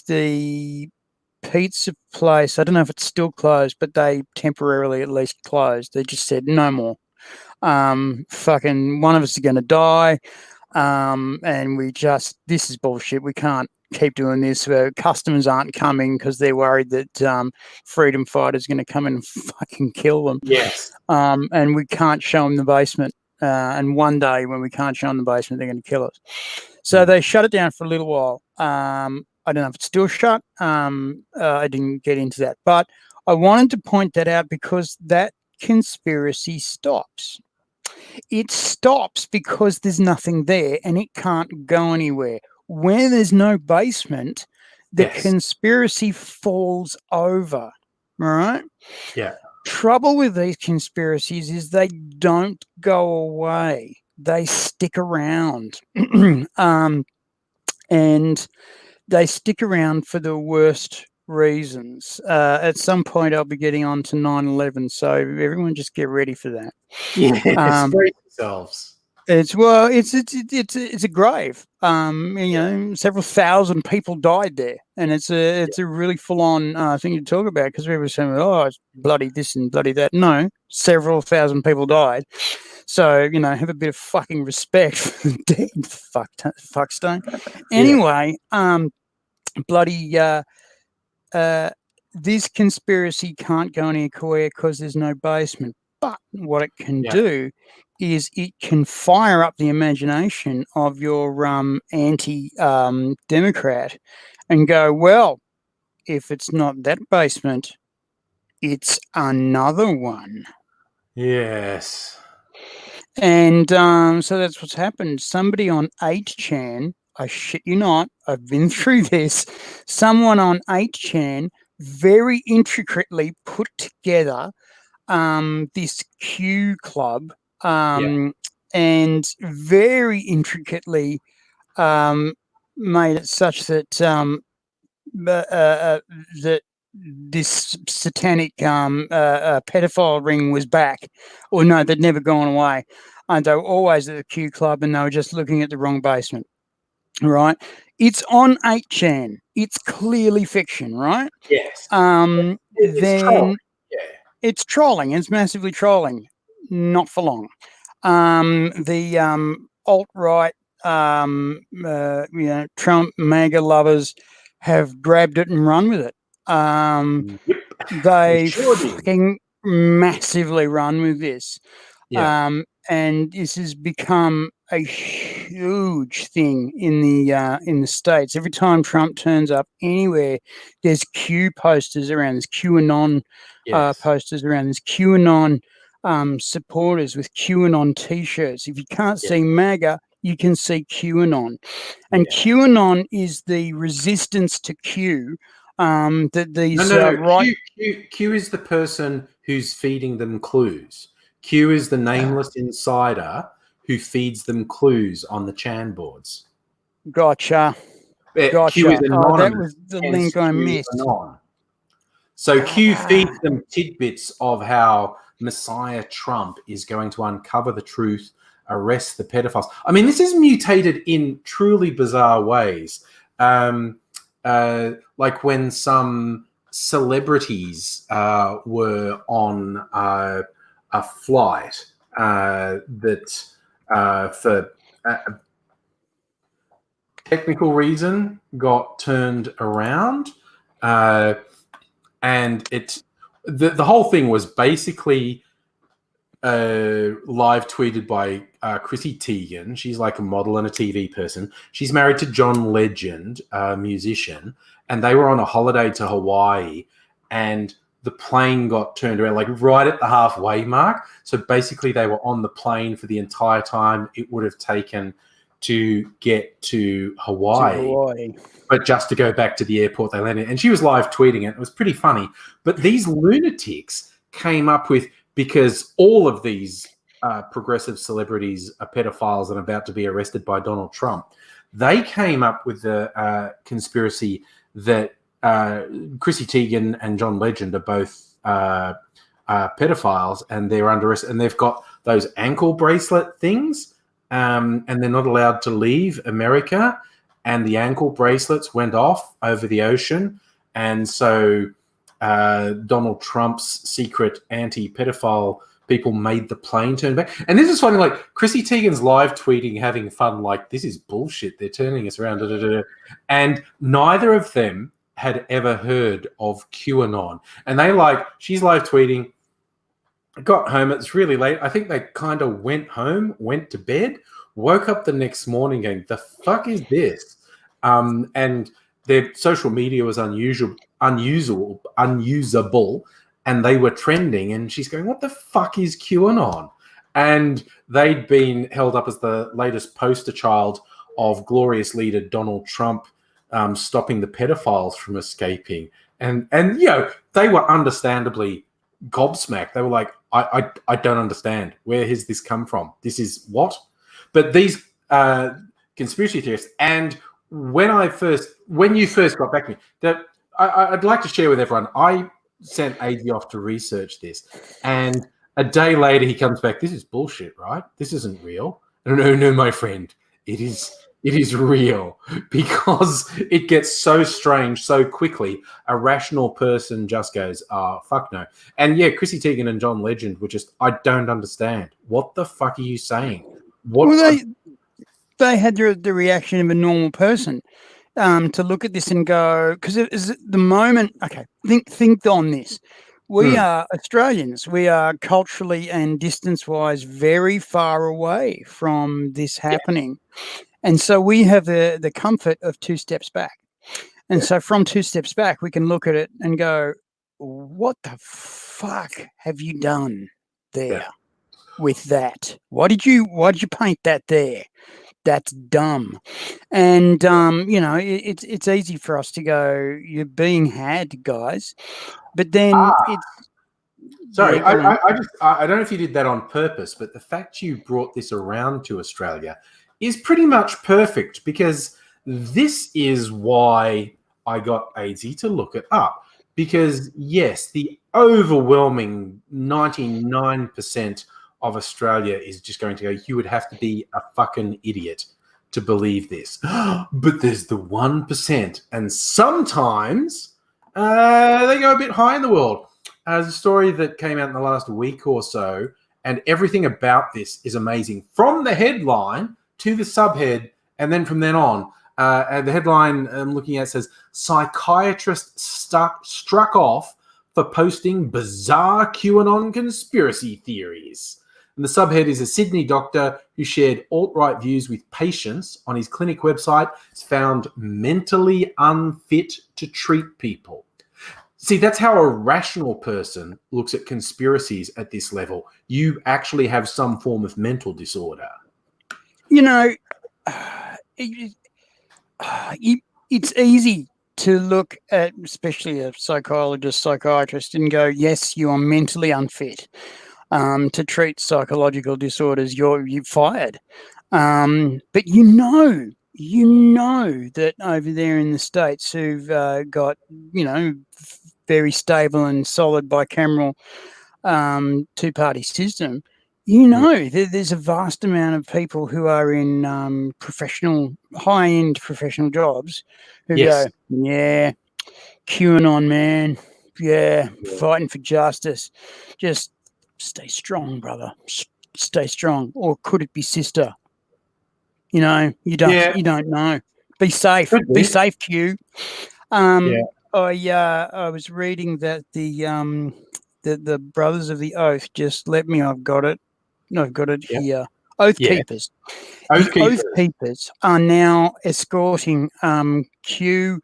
the pizza place, I don't know if it's still closed, but they temporarily at least closed. They just said no more. Fucking one of us is going to die. And this is bullshit. We can't keep doing this. Customers aren't coming because they're worried that freedom fighters are going to come in and fucking kill them. Yes. And we can't show them the basement. And one day when we can't show them the basement, they're going to kill us. So they shut it down for a little while. I don't know if it's still shut. I didn't get into that. But I wanted to point that out because that conspiracy stops. It stops because there's nothing there and it can't go anywhere. Where there's no basement, the conspiracy falls over. All right? Yeah. Trouble with these conspiracies is they don't go away. They stick around. And they stick around for the worst reasons. At some point, I'll be getting on to 9/11, so everyone just get ready for that. Yeah, brace yourselves. It's a grave. Several thousand people died there, and it's a really full on thing to talk about because people are saying, "Oh, it's bloody this and bloody that." No, several thousand people died. So have a bit of fucking respect for the dead fuckstone. Anyway, this conspiracy can't go anywhere because there's no basement. But what it can do is it can fire up the imagination of your anti-Democrat and go, well, if it's not that basement, it's another one. Yes. And so that's what's happened. Somebody on 8chan, I shit you not, I've been through this. Someone on 8chan very intricately put together this Q club and very intricately made it such that that this satanic pedophile ring was back. Or no, they'd never gone away. And they were always at the Q club and they were just looking at the wrong basement. Right? It's on 8chan. It's clearly fiction, right? Yes. Then trolling. It's trolling. It's massively trolling. Not for long. The alt-right, Trump MAGA lovers have grabbed it and run with it. They fucking massively run with this. And this has become a huge thing in the States. Every time Trump turns up anywhere, there's Q posters around. There's QAnon posters around. There's QAnon supporters with QAnon T-shirts. If you can't see MAGA, you can see QAnon. And QAnon is the resistance to Q. That these right. Q is the person who's feeding them clues. Q is the nameless insider who feeds them clues on the Chan boards. Gotcha. Q is anonymous. That was the link I missed. So Q feeds them tidbits of how Messiah Trump is going to uncover the truth, arrest the pedophiles. I mean, this is mutated in truly bizarre ways. Like when some celebrities were on a flight that for technical reason got turned around, and the whole thing was basically live tweeted by Chrissy Teigen. She's like a model and a TV person. She's married to John Legend, a musician, and they were on a holiday to Hawaii, and the plane got turned around like right at the halfway mark. So basically they were on the plane for the entire time it would have taken to get to Hawaii. But just to go back to the airport they landed. And she was live tweeting it. It was pretty funny. But these lunatics came up with, because all of these progressive celebrities are pedophiles and about to be arrested by Donald Trump, they came up with the conspiracy that Chrissy Teigen and John Legend are both pedophiles, and they're under arrest, and they've got those ankle bracelet things, and they're not allowed to leave America, and the ankle bracelets went off over the ocean, and so Donald Trump's secret anti-pedophile people made the plane turn back. And this is funny, like Chrissy Teigen's live tweeting, having fun, like, this is bullshit, they're turning us around, and neither of them had ever heard of QAnon. And she's live tweeting, got home, it's really late. I think they kind of went home, went to bed, woke up the next morning going, the fuck is this? And their social media was unusable, and they were trending, and she's going, what the fuck is QAnon? And they'd been held up as the latest poster child of glorious leader Donald Trump stopping the pedophiles from escaping. And they were understandably gobsmacked. They were like, I don't understand. Where has this come from? This is what? But these conspiracy theorists, and when you first got back to me, that I'd like to share with everyone, I sent AD off to research this, and a day later he comes back, this is bullshit, right? This isn't real. No, my friend, it is real, because it gets so strange so quickly. A rational person just goes, oh, fuck no. And yeah, Chrissy Teigen and John Legend were just, I don't understand. What the fuck are you saying? They had the reaction of a normal person. To look at this and go, because it is the moment. Okay, think on this. We are Australians. We are culturally and distance-wise very far away from this happening, and so we have the comfort of 2 steps back. And so from 2 steps back, we can look at it and go, "What the fuck have you done there with that? Why did you paint that there? That's dumb." And it's easy for us to go, you're being had, guys. But then it's sorry, I don't know if you did that on purpose, but the fact you brought this around to Australia is pretty much perfect, because this is why I got AZ to look it up. Because yes, the overwhelming 99% of Australia is just going to go, you would have to be a fucking idiot to believe this. But there's the 1%, and sometimes they go a bit high in the world. There's a story that came out in the last week or so, and everything about this is amazing. From the headline to the subhead, and then from then on. And the headline I'm looking at says, psychiatrist struck off for posting bizarre QAnon conspiracy theories. And the subhead is, a Sydney doctor who shared alt-right views with patients on his clinic website is found mentally unfit to treat people. See, that's how a rational person looks at conspiracies at this level. You actually have some form of mental disorder. It's easy to look at, especially a psychiatrist, and go, yes, you are mentally unfit to treat psychological disorders. You're fired. But you know that over there in the States, who've got very stable and solid bicameral two-party system, there's a vast amount of people who are in high-end professional jobs who go, yeah, QAnon, man, fighting for justice. Just stay strong, brother. Stay strong. Or could it be sister? You don't know. Be safe. Be safe, Q. I was reading that the Brothers of the Oath just let me. I've got it here. Oath Keepers. Oath Keepers are now escorting QAnon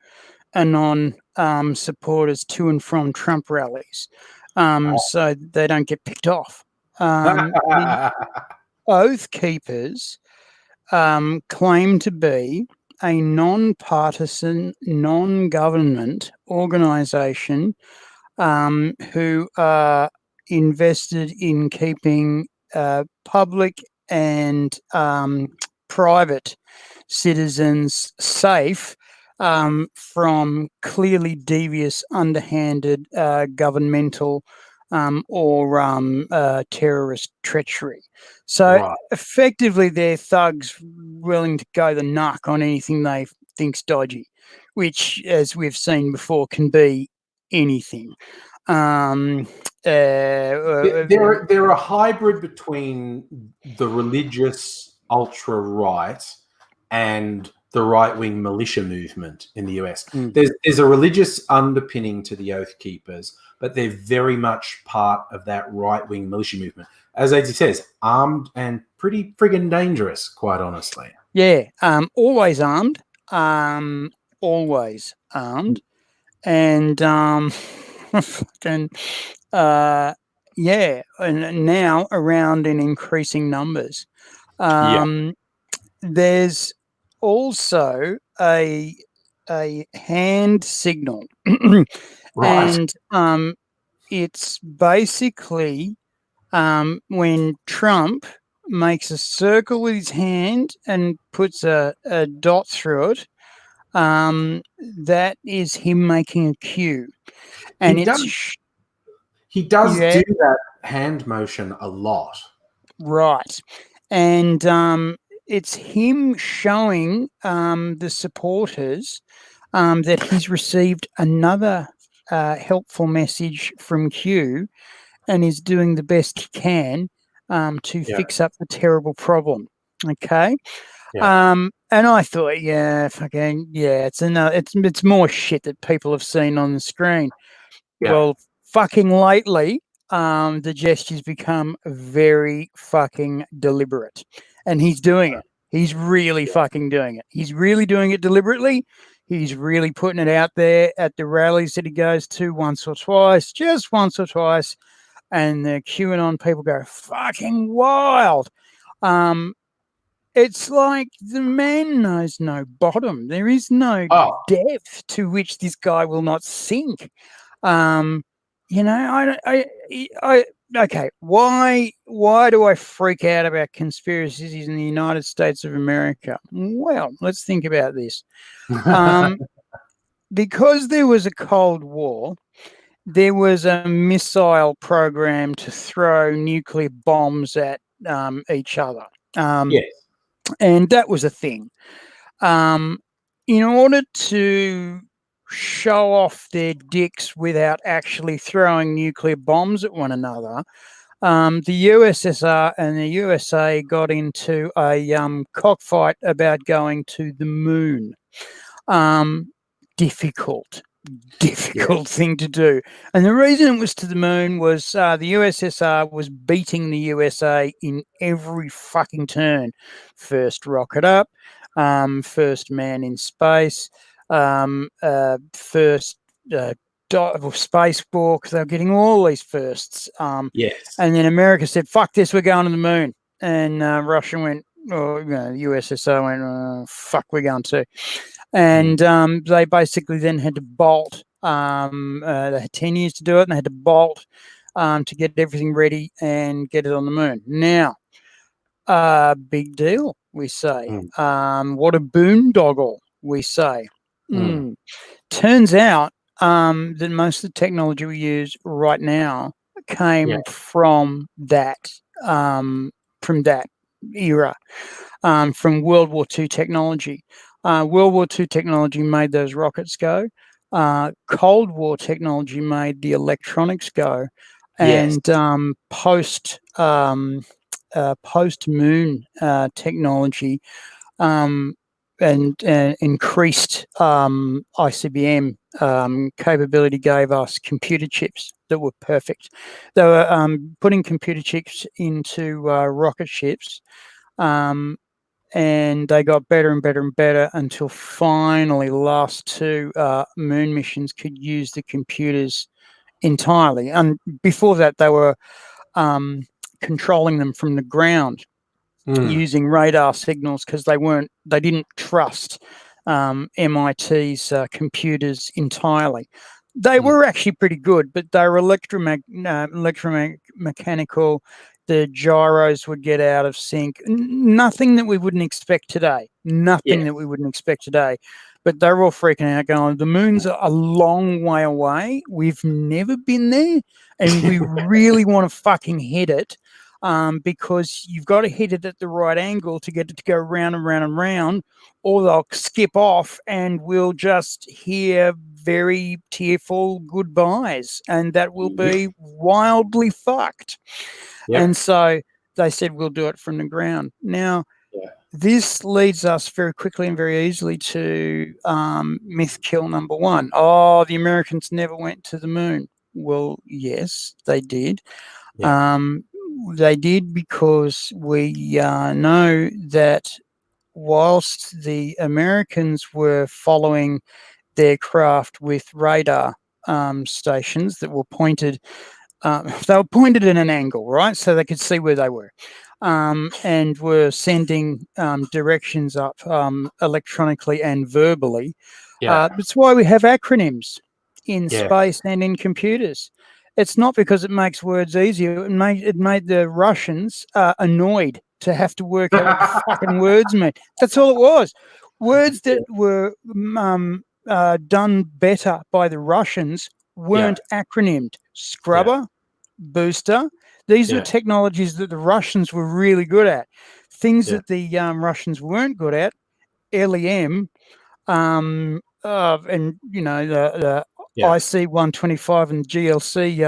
supporters to and from Trump rallies, so they don't get picked off. The Oath Keepers claim to be a non-partisan, non-government organisation who are invested in keeping public and private citizens safe from clearly devious, underhanded governmental or terrorist treachery. So Right. effectively, they're thugs willing to go the nut on anything they think's dodgy, which, as we've seen before, can be anything. They're a hybrid between the religious ultra right and the right wing militia movement in the US. There's a religious underpinning to the Oath Keepers, but they're very much part of that right wing militia movement. As AZ says, armed and pretty friggin' dangerous, quite honestly. Yeah, always armed, always armed, and fucking yeah, and now around in increasing numbers. There's also a hand signal, Right. and it's basically when Trump makes a circle with his hand and puts a dot through it, that is him making a cue. And He does do that hand motion a lot. Right. And it's him showing the supporters that he's received another helpful message from Q and is doing the best he can to fix up the terrible problem. Okay. And I thought, it's more shit that people have seen on the screen. Yeah. Well, fucking lately, the gesture's become very fucking deliberate, and he's doing it. He's really fucking doing it. He's really doing it deliberately. He's really putting it out there at the rallies that he goes to just once or twice, and the QAnon people go fucking wild. It's like the man knows no bottom. There is no depth to which this guy will not sink. Okay. Why do I freak out about conspiracies in the United States of America? Well, let's think about this. Because there was a Cold War, there was a missile program to throw nuclear bombs at each other. Yes. And that was a thing. In order to show off their dicks without actually throwing nuclear bombs at one another, the USSR and the USA got into a cockfight about going to the moon. Difficult thing to do. And the reason it was to the moon was the USSR was beating the USA in every fucking turn. First rocket up, first man in space, first spacewalk. They were getting all these firsts. Yes. And then America said, fuck this, we're going to the moon. And Russia went, the USSR went, fuck, we're going to. And they basically then had to bolt. They had 10 years to do it, and they had to bolt to get everything ready and get it on the moon. Now, big deal, we say. What a boondoggle, we say. Turns out that most of the technology we use right now came from that era, from World War II technology. World War II technology made those rockets go. Cold War technology made the electronics go, and post moon technology and increased ICBM capability gave us computer chips that were perfect. They were putting computer chips into rocket ships. And they got better and better and better until finally the last two moon missions could use the computers entirely. And before that, they were controlling them from the ground using radar signals because they didn't trust MIT's computers entirely. They were actually pretty good, but they were electromechanical. The gyros would get out of sync. Nothing that we wouldn't expect today. But they're all freaking out, going, the moon's a long way away. We've never been there, and we really want to fucking hit it, because you've got to hit it at the right angle to get it to go round and round and round, or they'll skip off and we'll just hear very tearful goodbyes, and that will be wildly fucked. Yep. And so they said, we'll do it from the ground. Now, Yeah. this leads us very quickly and very easily to myth kill number one. Oh, the Americans never went to the moon. Well, yes, they did. Yeah. They did, because we know that whilst the Americans were following their craft with radar stations that were pointed, they were pointed in an angle, right? So they could see where they were. And were sending directions up electronically and verbally. Yeah. That's why we have acronyms in Yeah. space and in computers. It's not because it makes words easier. It made the Russians annoyed to have to work out what the fucking words mean. That's all it was. Words that were done better by the Russians weren't acronymed. Scrubber, booster. These were technologies that the Russians were really good at. Things that the Russians weren't good at, LEM, and you know, the IC 125 and GLC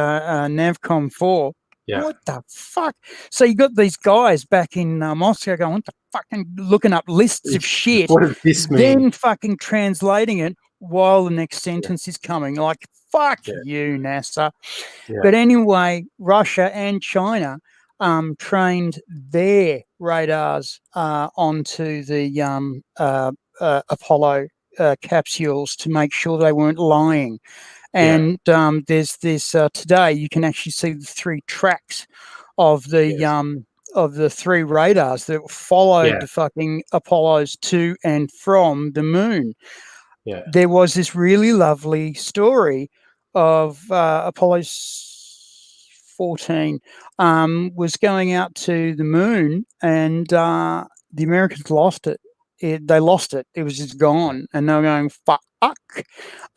Navcom 4. What the fuck? So you got these guys back in Moscow going, what the fucking, looking up lists of shit. What does this mean? Then fucking translating it while the next sentence is coming. Like, fuck you, NASA. But anyway, Russia and China trained their radars onto the Apollo capsules to make sure they weren't lying. And there's this today you can actually see the three tracks of the three radars that followed the fucking Apollos to and from the moon. There was this really lovely story of Apollo 14 was going out to the moon, and the Americans lost it. They lost it. It was just gone, and they were going, fuck.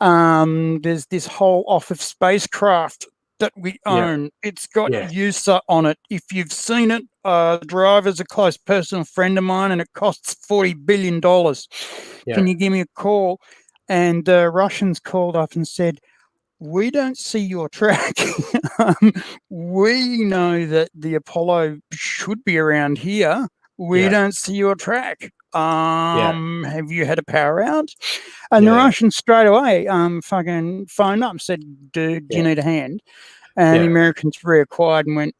There's this whole office spacecraft that we own. It's got USA on it. If you've seen it, the driver's a close personal friend of mine, and it costs $40 billion. Can you give me a call? And the Russians called up and said, we don't see your track. We know that the Apollo should be around here. We don't see your track. Have you had a power out? And the Russians straight away fucking phoned up and said, dude, do you need a hand? And the Americans reacquired and went,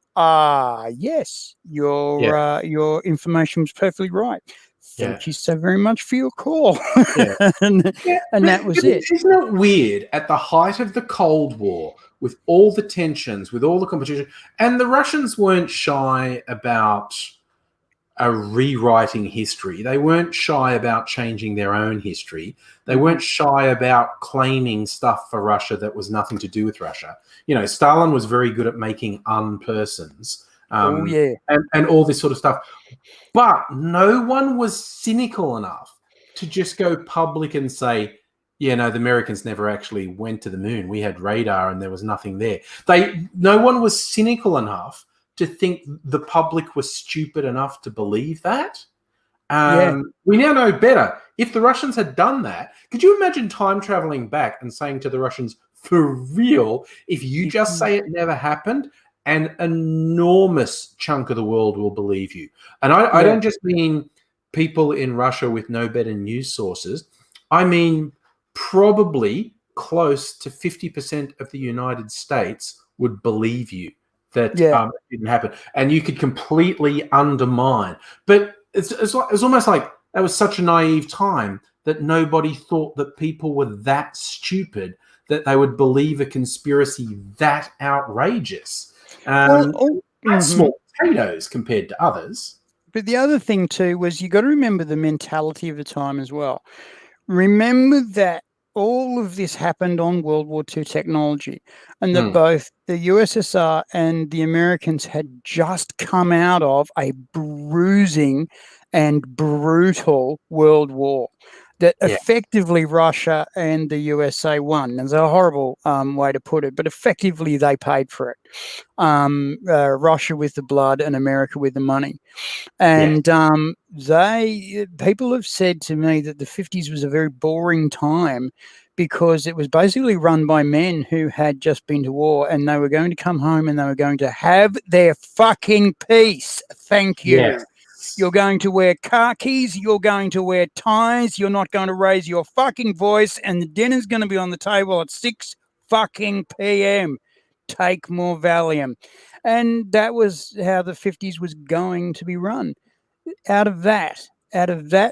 yes, your information was perfectly right. Thank you so very much for your call. And that was it. Isn't it weird? At the height of the Cold War, with all the tensions, with all the competition, and the Russians weren't shy about rewriting history. They weren't shy about changing their own history. They weren't shy about claiming stuff for Russia that was nothing to do with Russia. You know, Stalin was very good at making unpersons. And all this sort of stuff. But no one was cynical enough to just go public and say, the Americans never actually went to the moon. We had radar and there was nothing there. No one was cynical enough to think the public was stupid enough to believe that. We now know better. If the Russians had done that, could you imagine time traveling back and saying to the Russians, for real, if you just say it never happened, an enormous chunk of the world will believe you. And I don't just mean people in Russia with no better news sources. I mean probably close to 50% of the United States would believe you that it didn't happen. And you could completely undermine. But it's almost like that was such a naive time that nobody thought that people were that stupid that they would believe a conspiracy that outrageous. Small potatoes compared to others. But the other thing too was you got to remember the mentality of the time as well. Remember that all of this happened on World War II technology, and that both the USSR and the Americans had just come out of a bruising and brutal World War. that effectively Russia and the USA won. There's a horrible way to put it, but effectively they paid for it. Russia with the blood and America with the money. And people have said to me that the 50s was a very boring time because it was basically run by men who had just been to war and they were going to come home and they were going to have their fucking peace. Thank you. Yes. You're going to wear khakis, you're going to wear ties, you're not going to raise your fucking voice, and the dinner's going to be on the table at 6 fucking p.m. Take more Valium. And that was how the 50s was going to be run. Out of that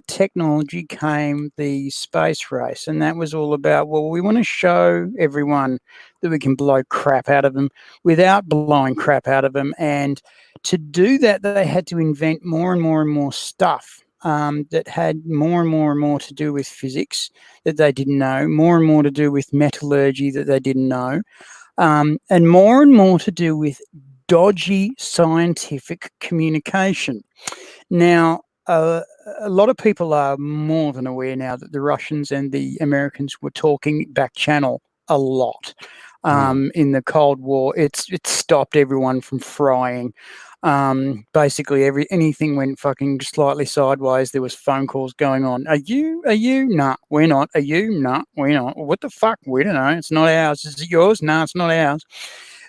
technology came the space race, and that was all about, well, we want to show everyone that we can blow crap out of them without blowing crap out of them. And to do that, they had to invent more and more and more stuff that had more and more and more to do with physics that they didn't know, more and more to do with metallurgy that they didn't know, and more to do with dodgy scientific communication. Now, a lot of people are more than aware now that the Russians and the Americans were talking back channel a lot in the Cold War. It stopped everyone from frying. Basically, anything went fucking slightly sideways. There was phone calls going on. Are you? Nah, we're not. Are you? Nah, we're not. What the fuck? We don't know. It's not ours. Is it yours? No, it's not ours.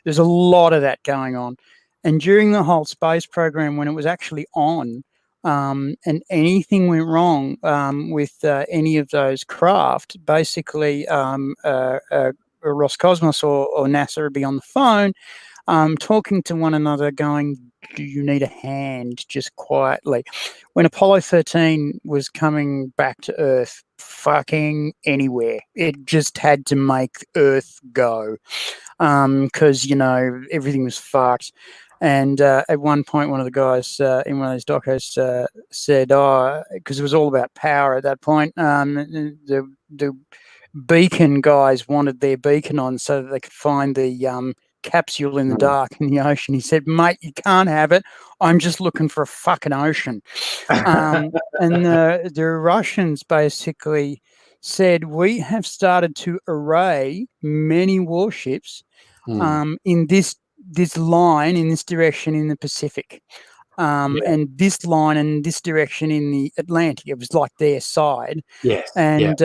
There's a lot of that going on. And during the whole space program, when it was actually on, and anything went wrong with any of those craft, basically Roscosmos or NASA would be on the phone talking to one another going, do you need a hand, just quietly? When Apollo 13 was coming back to Earth, fucking anywhere, it just had to make Earth go because, everything was fucked. And at one point, one of the guys in one of those docos said, because it was all about power at that point, the beacon guys wanted their beacon on so that they could find the capsule in the dark in the ocean. He said, mate, you can't have it. I'm just looking for a fucking ocean. And the Russians basically said, we have started to array many warships in this line in this direction in the Pacific, and this line in this direction in the Atlantic. It was like their side. Yes. And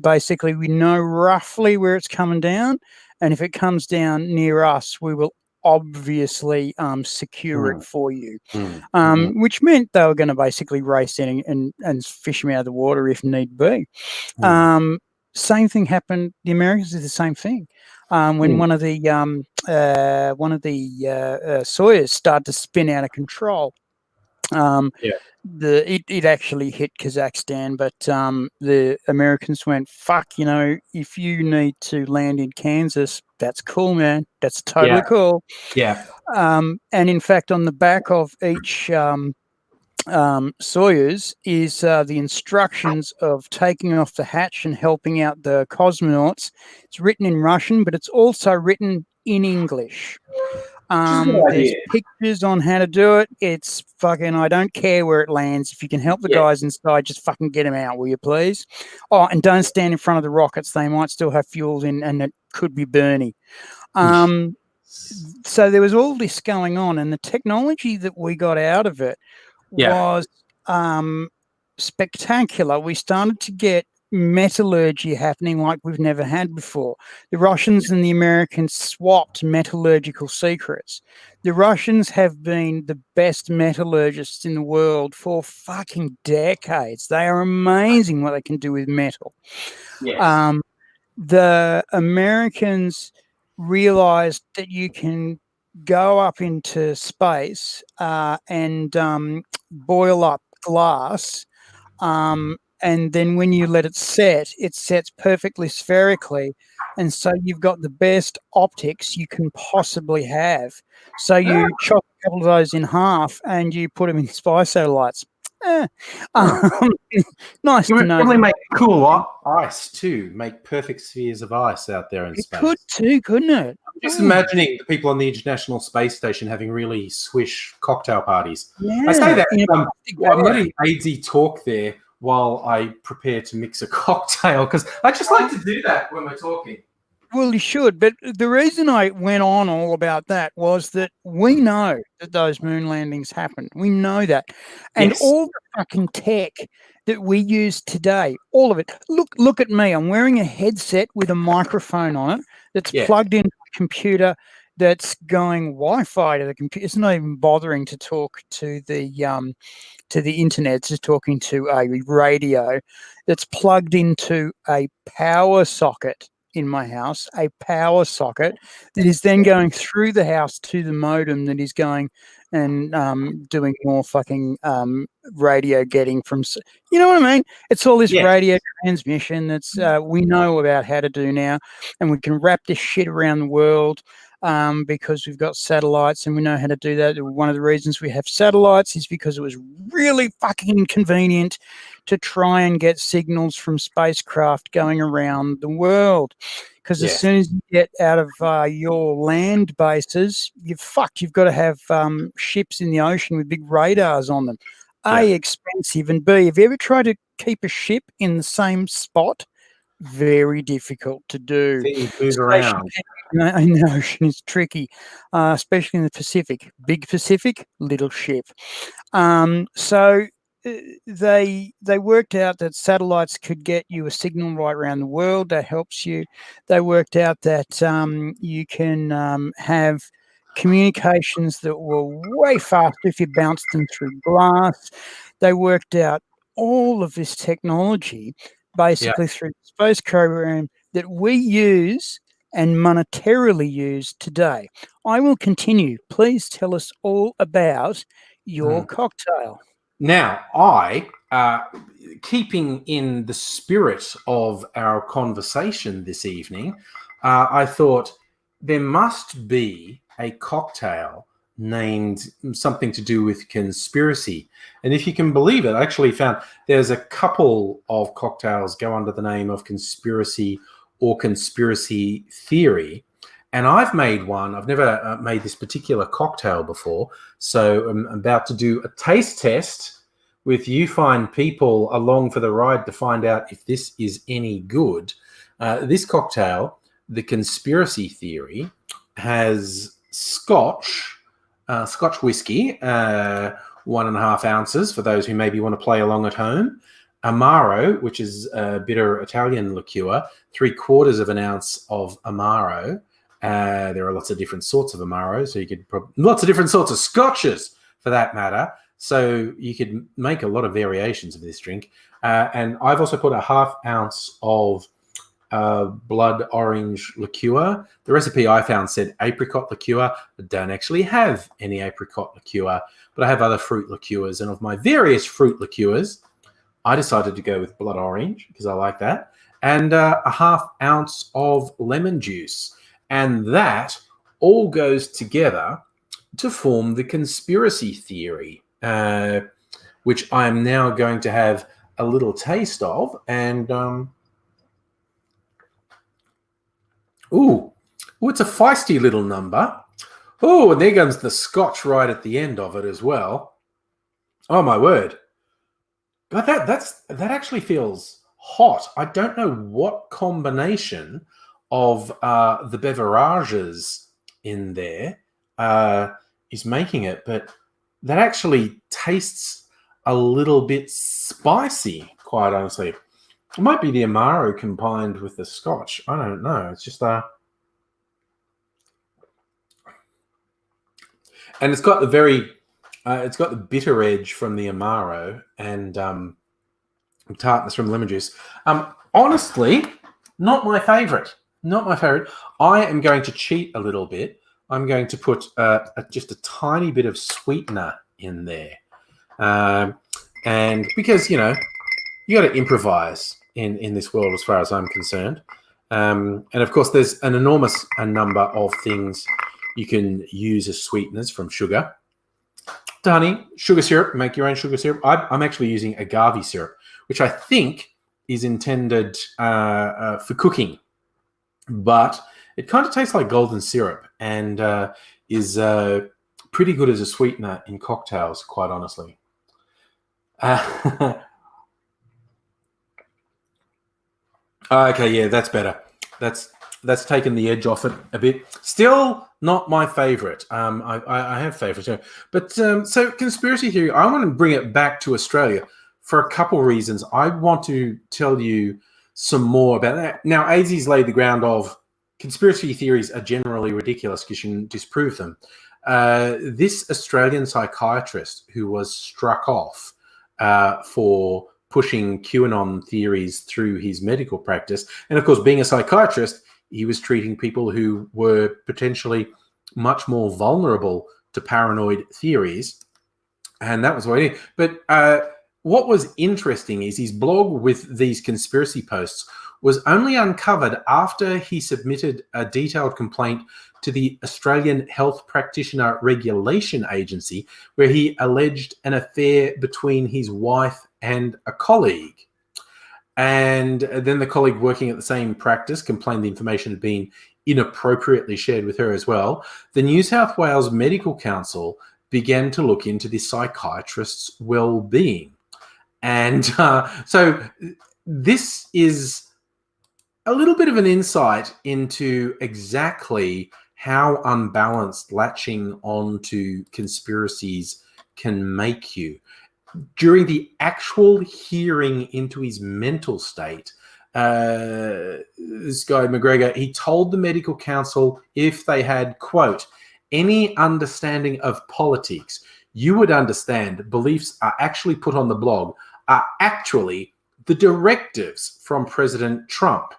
basically we know roughly where it's coming down, and if it comes down near us, we will obviously secure it for you. Which meant they were going to basically race in and fish them out of the water if need be. Same thing happened. The Americans did the same thing. When one of the Soyuz started to spin out of control. It actually hit Kazakhstan, but the Americans went, fuck, if you need to land in Kansas, that's cool, man. That's totally cool. Yeah. And in fact, on the back of each Soyuz is the instructions of taking off the hatch and helping out the cosmonauts. It's written in Russian, but it's also written in English. There's pictures on how to do it. It's fucking, I don't care where it lands. If you can help the guys inside, just fucking get them out, will you please? Oh, and don't stand in front of the rockets. They might still have fuels in and it could be burny. So there was all this going on, and the technology that we got out of it was spectacular. We started to get metallurgy happening like we've never had before. The Russians and the Americans swapped metallurgical secrets. The Russians have been the best metallurgists in the world for fucking decades. They are amazing what they can do with metal. Yes. The Americans realized that you can go up into space and boil up glass, and then when you let it sets perfectly spherically, and so you've got the best optics you can possibly have. So you chop a couple of those in half and you put them in spy satellites. Nice to know. Probably make cool ice too. Make perfect spheres of ice out there in space. It could too, couldn't it? Just imagining the people on the International Space Station having really swish cocktail parties. Yeah, I say that I'm letting AZ talk there while I prepare to mix a cocktail, because I just like to do that when we're talking. Well, you should. But the reason I went on all about that was that we know that those moon landings happened. We know that. And Yes. all the fucking tech that we use today, all of it. Look at me. I'm wearing a headset with a microphone on it that's Yeah. plugged into a computer that's going Wi-Fi to the computer. It's not even bothering to talk to the internet. It's just talking to a radio that's plugged into a power socket in my house, a power socket that is then going through the house to the modem that is going and doing more fucking radio getting from, you know what I mean? It's all this radio transmission that's we know about how to do now, and we can wrap this shit around the world. Because we've got satellites and we know how to do that. One of the reasons we have satellites is because it was really fucking inconvenient to try and get signals from spacecraft going around the world. Because as soon as you get out of your land bases, you're fucked. You've got to have ships in the ocean with big radars on them. A, expensive, and B, have you ever tried to keep a ship in the same spot? Very difficult to do. Things move around. In the ocean is tricky, especially in the Pacific. Big Pacific, little ship. So they worked out that satellites could get you a signal right around the world. That helps you. They worked out that you can have communications that were way faster if you bounced them through glass. They worked out all of this technology basically through the space program that we use and monetarily use today. I will continue. Please tell us all about your cocktail. Now, I, keeping in the spirit of our conversation this evening, I thought there must be a cocktail named something to do with conspiracy. And if you can believe it, I actually found there's a couple of cocktails go under the name of conspiracy or conspiracy theory. And I've made one. I've never made this particular cocktail before. So I'm about to do a taste test with you fine people along for the ride to find out if this is any good. This cocktail, the conspiracy theory, has Scotch whiskey, 1.5 ounces for those who maybe want to play along at home. Amaro, which is a bitter Italian liqueur, 3/4 ounce of Amaro. There are lots of different sorts of Amaro, so you could lots of different sorts of scotches for that matter. So you could make a lot of variations of this drink. And I've also put 1/2 ounce of blood orange liqueur. The recipe I found said apricot liqueur. I don't actually have any apricot liqueur, but I have other fruit liqueurs. And of my various fruit liqueurs, I decided to go with blood orange because I like that. And 1/2 ounce of lemon juice. And that all goes together to form the conspiracy theory, which I am now going to have a little taste of. And, it's a feisty little number. Oh, and there comes the scotch right at the end of it as well. Oh, my word. But that actually feels hot. I don't know what combination of the beverages in there is making it, but that actually tastes a little bit spicy, quite honestly. It might be the Amaro combined with the Scotch. I don't know. It's just and it's got the it's got the bitter edge from the Amaro and tartness from lemon juice. Honestly, not my favorite. Not my favorite. I am going to cheat a little bit. I'm going to put just a tiny bit of sweetener in there. And because, you got to improvise in this world as far as I'm concerned. And of course, there's an enormous number of things you can use as sweeteners, from sugar to honey, sugar syrup, make your own sugar syrup. I'm actually using agave syrup, which I think is intended for cooking. But it kind of tastes like golden syrup and is pretty good as a sweetener in cocktails, quite honestly. Okay, yeah, that's better. That's taken the edge off it a bit. Still not my favorite. I have favorites, but so conspiracy theory. I want to bring it back to Australia for a couple of reasons. I want to tell you some more about that. Now, AZ's laid the ground of conspiracy theories are generally ridiculous because you can disprove them. This Australian psychiatrist who was struck off for pushing QAnon theories through his medical practice. And of course, being a psychiatrist, he was treating people who were potentially much more vulnerable to paranoid theories. And that was what he did. But what was interesting is his blog with these conspiracy posts was only uncovered after he submitted a detailed complaint to the Australian Health Practitioner Regulation Agency, where he alleged an affair between his wife and a colleague. And then the colleague working at the same practice complained the information had been inappropriately shared with her as well. The New South Wales Medical Council began to look into the psychiatrist's well-being. And so this is a little bit of an insight into exactly how unbalanced latching onto conspiracies can make you. During the actual hearing into his mental state, this guy McGregor, he told the medical council if they had, quote, any understanding of politics, you would understand beliefs are actually put on the blog are actually the directives from President Trump.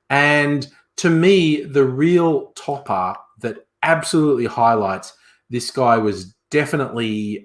And to me, the real topper that absolutely highlights this guy was definitely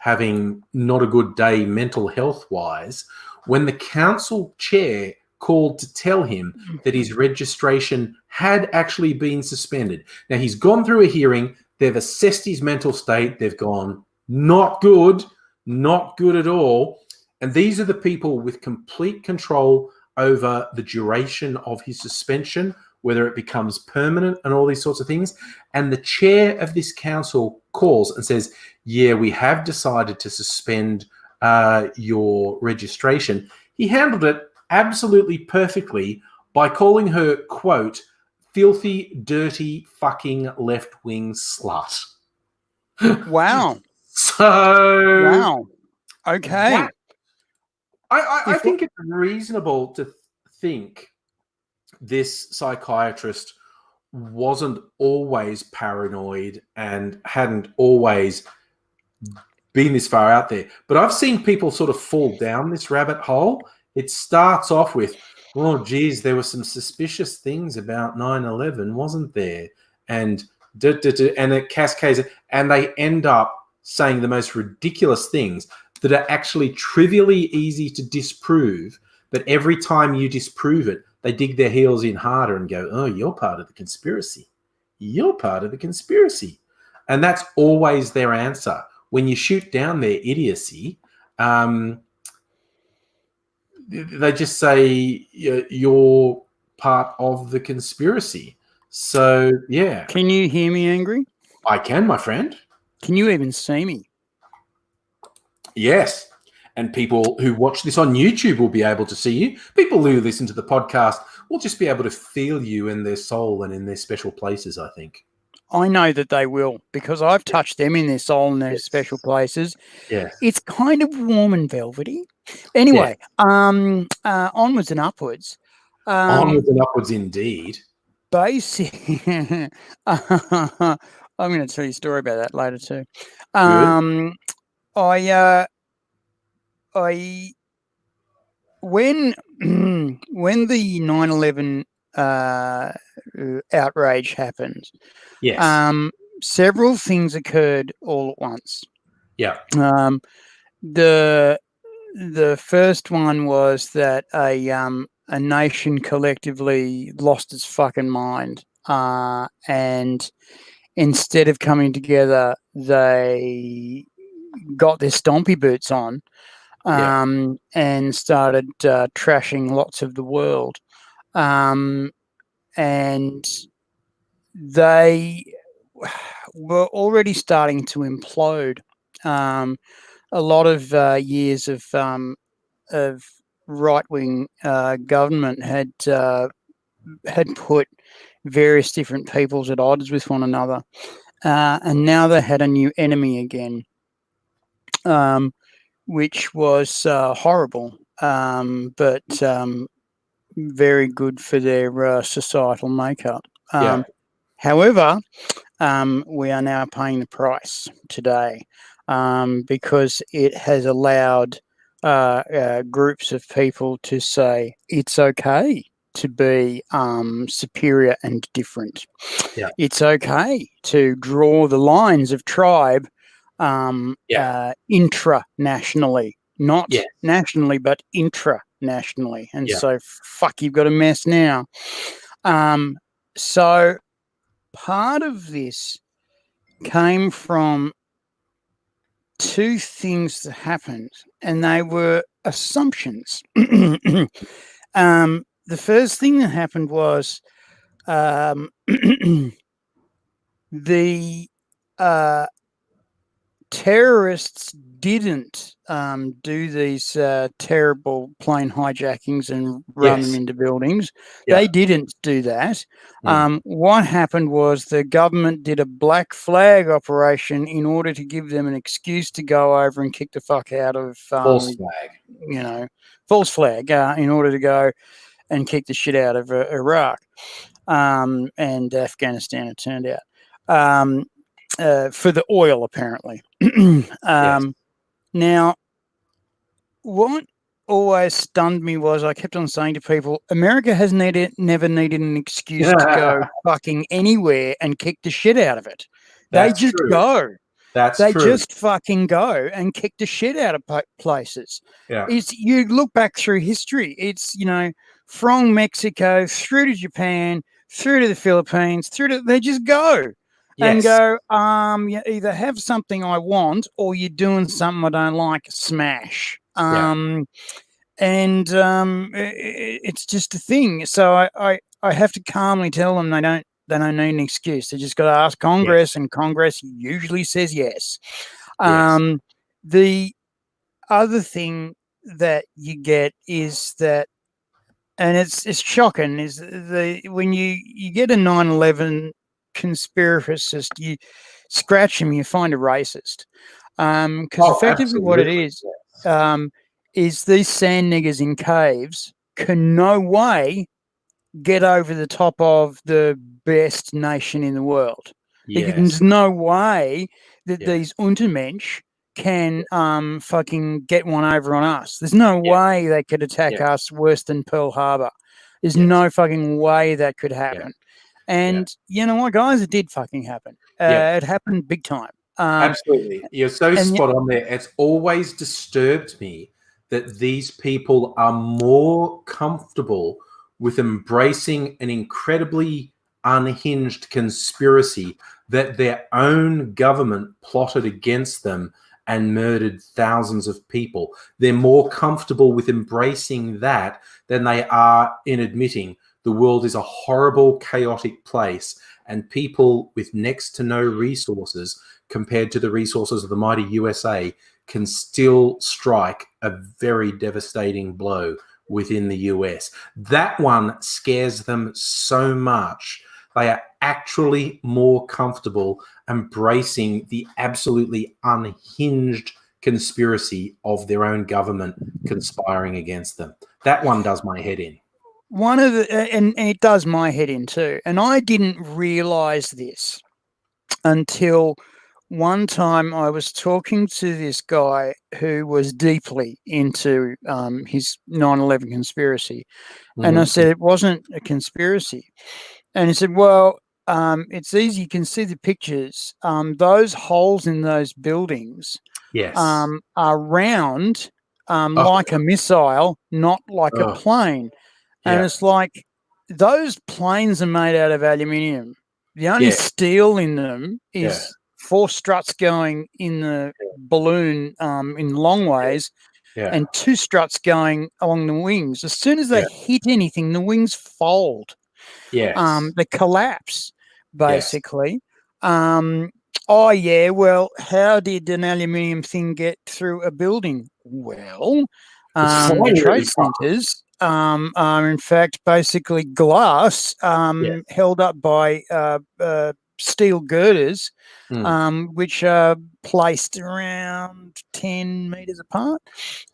having not a good day mental health wise when the council chair called to tell him that his registration had actually been suspended. Now, he's gone through a hearing. They've assessed his mental state. They've gone, not good at all. And these are the people with complete control over the duration of his suspension, whether it becomes permanent and all these sorts of things. And the chair of this council calls and says, yeah, we have decided to suspend your registration. He handled it absolutely perfectly by calling her, quote, filthy, dirty, fucking left-wing slut. Wow. So... Wow. Okay. I think it's reasonable to think this psychiatrist wasn't always paranoid and hadn't always been this far out there. But I've seen people sort of fall down this rabbit hole. It starts off with, oh, geez, there were some suspicious things about 9/11, wasn't there? And it cascades, and they end up saying the most ridiculous things that are actually trivially easy to disprove. But every time you disprove it, they dig their heels in harder and go, oh, you're part of the conspiracy. You're part of the conspiracy. And that's always their answer. When you shoot down their idiocy, they just say you're part of the conspiracy. So, yeah. Can you hear me, Angry? I can, my friend. Can you even see me? Yes. And people who watch this on YouTube will be able to see you. People who listen to the podcast will just be able to feel you in their soul and in their special places, I think. I know that they will, because I've touched them in their soul and their special places. Yes. It's kind of warm and velvety. Anyway, onwards and upwards. Onwards and upwards indeed. Basically, I'm going to tell you a story about that later too. When the 9/11 outrage happened, yes, several things occurred all at once. Yeah. The first one was that a nation collectively lost its fucking mind, and instead of coming together, they got their stompy boots on, and started trashing lots of the world. And they were already starting to implode. A lot of years of right-wing government had put various different peoples at odds with one another, and now they had a new enemy again, which was horrible, but very good for their societal makeup. However, we are now paying the price today, because it has allowed groups of people to say it's okay to be superior and different. Yeah. It's okay to draw the lines of tribe intranationally, not nationally, but intranationally. And so, fuck, you've got a mess now. So part of this came from two things that happened, and they were assumptions. The first thing that happened was the terrorists didn't do these terrible plane hijackings and run them into buildings. They didn't do that. What happened was the government did a black flag operation in order to give them an excuse to go over and kick the fuck out of false flag. False flag in order to go and kick the shit out of Iraq and Afghanistan, it turned out. For the oil, apparently. Now, what always stunned me was I kept on saying to people, America has never needed an excuse to go fucking anywhere and kick the shit out of it. They just go. They just fucking go and kick the shit out of places. You look back through history, it's, from Mexico through to Japan, through to the Philippines, they just go. And go, you either have something I want or you're doing something I don't like, smash. It's just a thing. So I have to calmly tell them they don't need an excuse. They just got to ask Congress, and Congress usually says yes. The other thing that you get is that, and it's shocking, is when you get a 9/11 conspiracist, you scratch him, you find a racist, because effectively what it is these sand niggers in caves can no way get over the top of the best nation in the world. There's no way that these Untermensch can fucking get one over on us. There's no way they could attack us worse than Pearl Harbor. There's no fucking way that could happen. And you know what, guys? It did fucking happen. It happened big time. Absolutely. You're so spot on there. It's always disturbed me that these people are more comfortable with embracing an incredibly unhinged conspiracy that their own government plotted against them and murdered thousands of people. They're more comfortable with embracing that than they are in admitting the world is a horrible, chaotic place, and people with next to no resources compared to the resources of the mighty USA can still strike a very devastating blow within the US. That one scares them so much. They are actually more comfortable embracing the absolutely unhinged conspiracy of their own government conspiring against them. That one does my head in. One of the, and it does my head in too. And I didn't realize this until one time I was talking to this guy who was deeply into his 9/11 conspiracy. And I said, it wasn't a conspiracy. And he said, well, it's easy. You can see the pictures. Those holes in those buildings are round, like a missile, not like a plane. And it's like, those planes are made out of aluminium. The only steel in them is 4 struts going in the balloon in long ways and 2 struts going along the wings. As soon as they hit anything, the wings fold. They collapse, basically. Well, how did an aluminium thing get through a building? Well, The really trade fun. centres are in fact basically glass held up by steel girders, which are placed around 10 metres apart.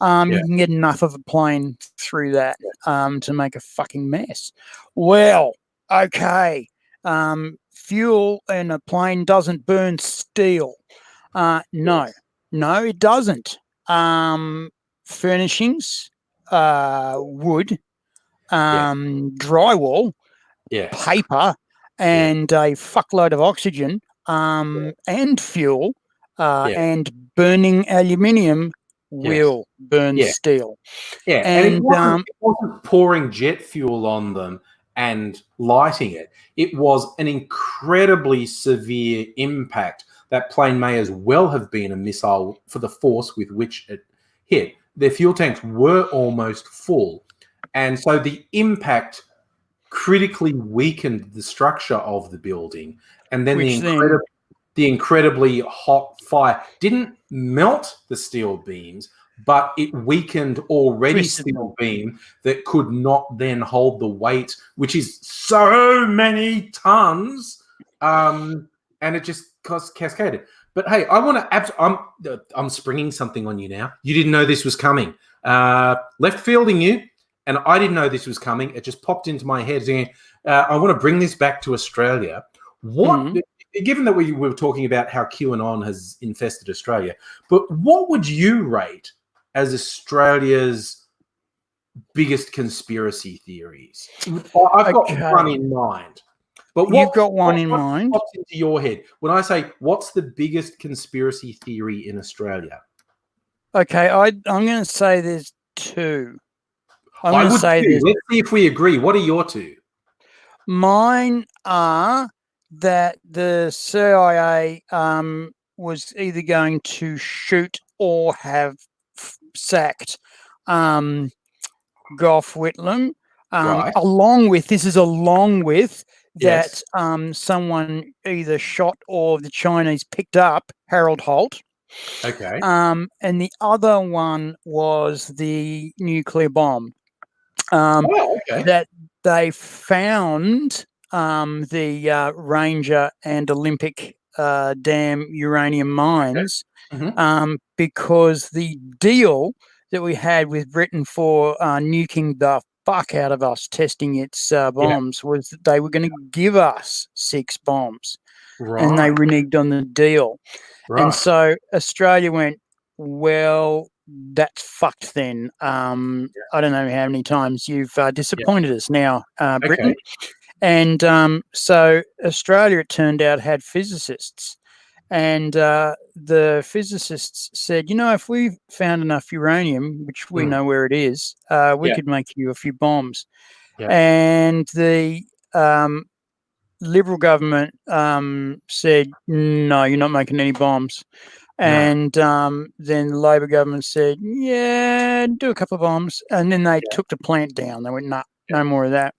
You can get enough of a plane through that to make a fucking mess. Well, okay. Fuel in a plane doesn't burn steel. No, it doesn't. Furnishings, wood, drywall, paper, and a fuckload of oxygen, and fuel, and burning aluminium will burn steel. Yeah, and it wasn't pouring jet fuel on them and lighting it. It was an incredibly severe impact. That plane may as well have been a missile for the force with which it hit. Their fuel tanks were almost full. And so the impact critically weakened the structure of the building. And then the incredibly hot fire didn't melt the steel beams, but it weakened already steel beam that could not then hold the weight, which is so many tons, and it just cascaded. But hey, I want to. I'm springing something on you now. You didn't know this was coming. Left fielding you, and I didn't know this was coming. It just popped into my head. Saying, I want to bring this back to Australia. What? Given that we were talking about how QAnon has infested Australia, but what would you rate as Australia's biggest conspiracy theories? I've got one in mind. But you've got one in mind? What pops into your head when I say, what's the biggest conspiracy theory in Australia? Okay, I'm going to say there's two. Let's see if we agree. What are your two? Mine are that the CIA was either going to shoot or have sacked Gough Whitlam, along with that someone either shot or the Chinese picked up Harold Holt. Okay. And the other one was the nuclear bomb. That they found the Ranger and Olympic dam uranium mines because the deal that we had with Britain for nuking the fuck out of us, testing its bombs, was that they were going to give us 6 bombs. And they reneged on the deal. And so Australia went, well, that's fucked then. I don't know how many times you've disappointed us now, Britain. And so Australia, it turned out, had physicists. And the physicists said, if we found enough uranium, which we know where it is, we could make you a few bombs. And the Liberal government said, no, you're not making any bombs. And then the Labor government said, yeah, do a couple of bombs. And then they took the plant down. They went, no more of that.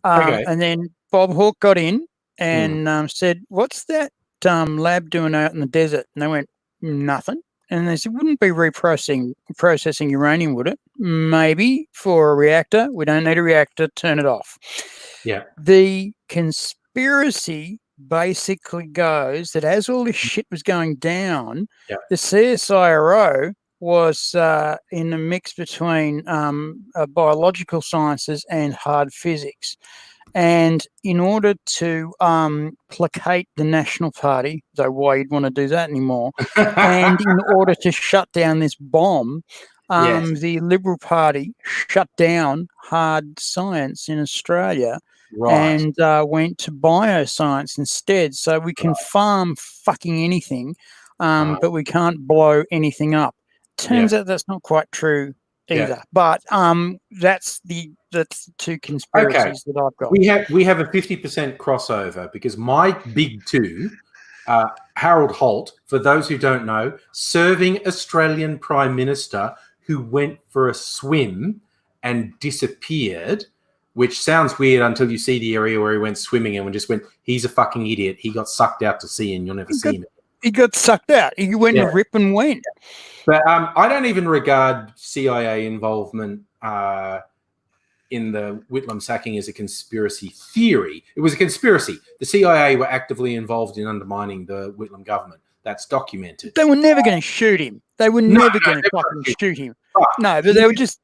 And then Bob Hawke got in and said, what's that lab doing out in the desert? And they went, nothing. And they said, wouldn't be processing uranium, would it? Maybe for a reactor. We don't need a reactor. Turn it off. The conspiracy basically goes that as all this shit was going down, the CSIRO was in a mix between biological sciences and hard physics. And in order to placate the National Party, though why you'd want to do that anymore, and in order to shut down this bomb, the Liberal Party shut down hard science in Australia and went to bioscience instead. So we can farm fucking anything, but we can't blow anything up. Turns out that's not quite true either. But that's the two conspiracies that I've got. We have a 50% crossover because my big two, Harold Holt, for those who don't know, serving Australian Prime Minister who went for a swim and disappeared, which sounds weird until you see the area where he went swimming and just went, he's a fucking idiot. He got sucked out to sea and you'll never see him. he got sucked out. He went Yeah. to rip and went. But I don't even regard CIA involvement in the Whitlam sacking as a conspiracy theory. It was a conspiracy. The CIA were actively involved in undermining the Whitlam government. That's documented. They were never going to shoot him. They were never going to fucking shoot him. No, but they were just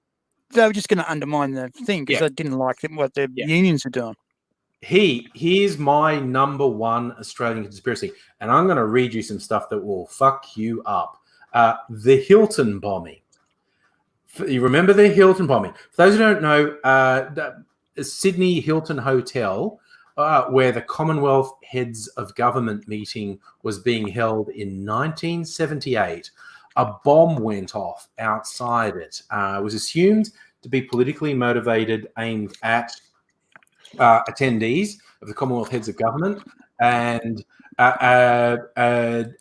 going to undermine the thing because they didn't like what the unions were doing. Here's my number one Australian conspiracy, and I'm going to read you some stuff that will fuck you up. The Hilton bombing. You remember the Hilton bombing? For those who don't know, the Sydney Hilton Hotel, where the Commonwealth Heads of Government meeting was being held in 1978, a bomb went off outside it. It was assumed to be politically motivated, aimed at attendees of the Commonwealth Heads of Government, and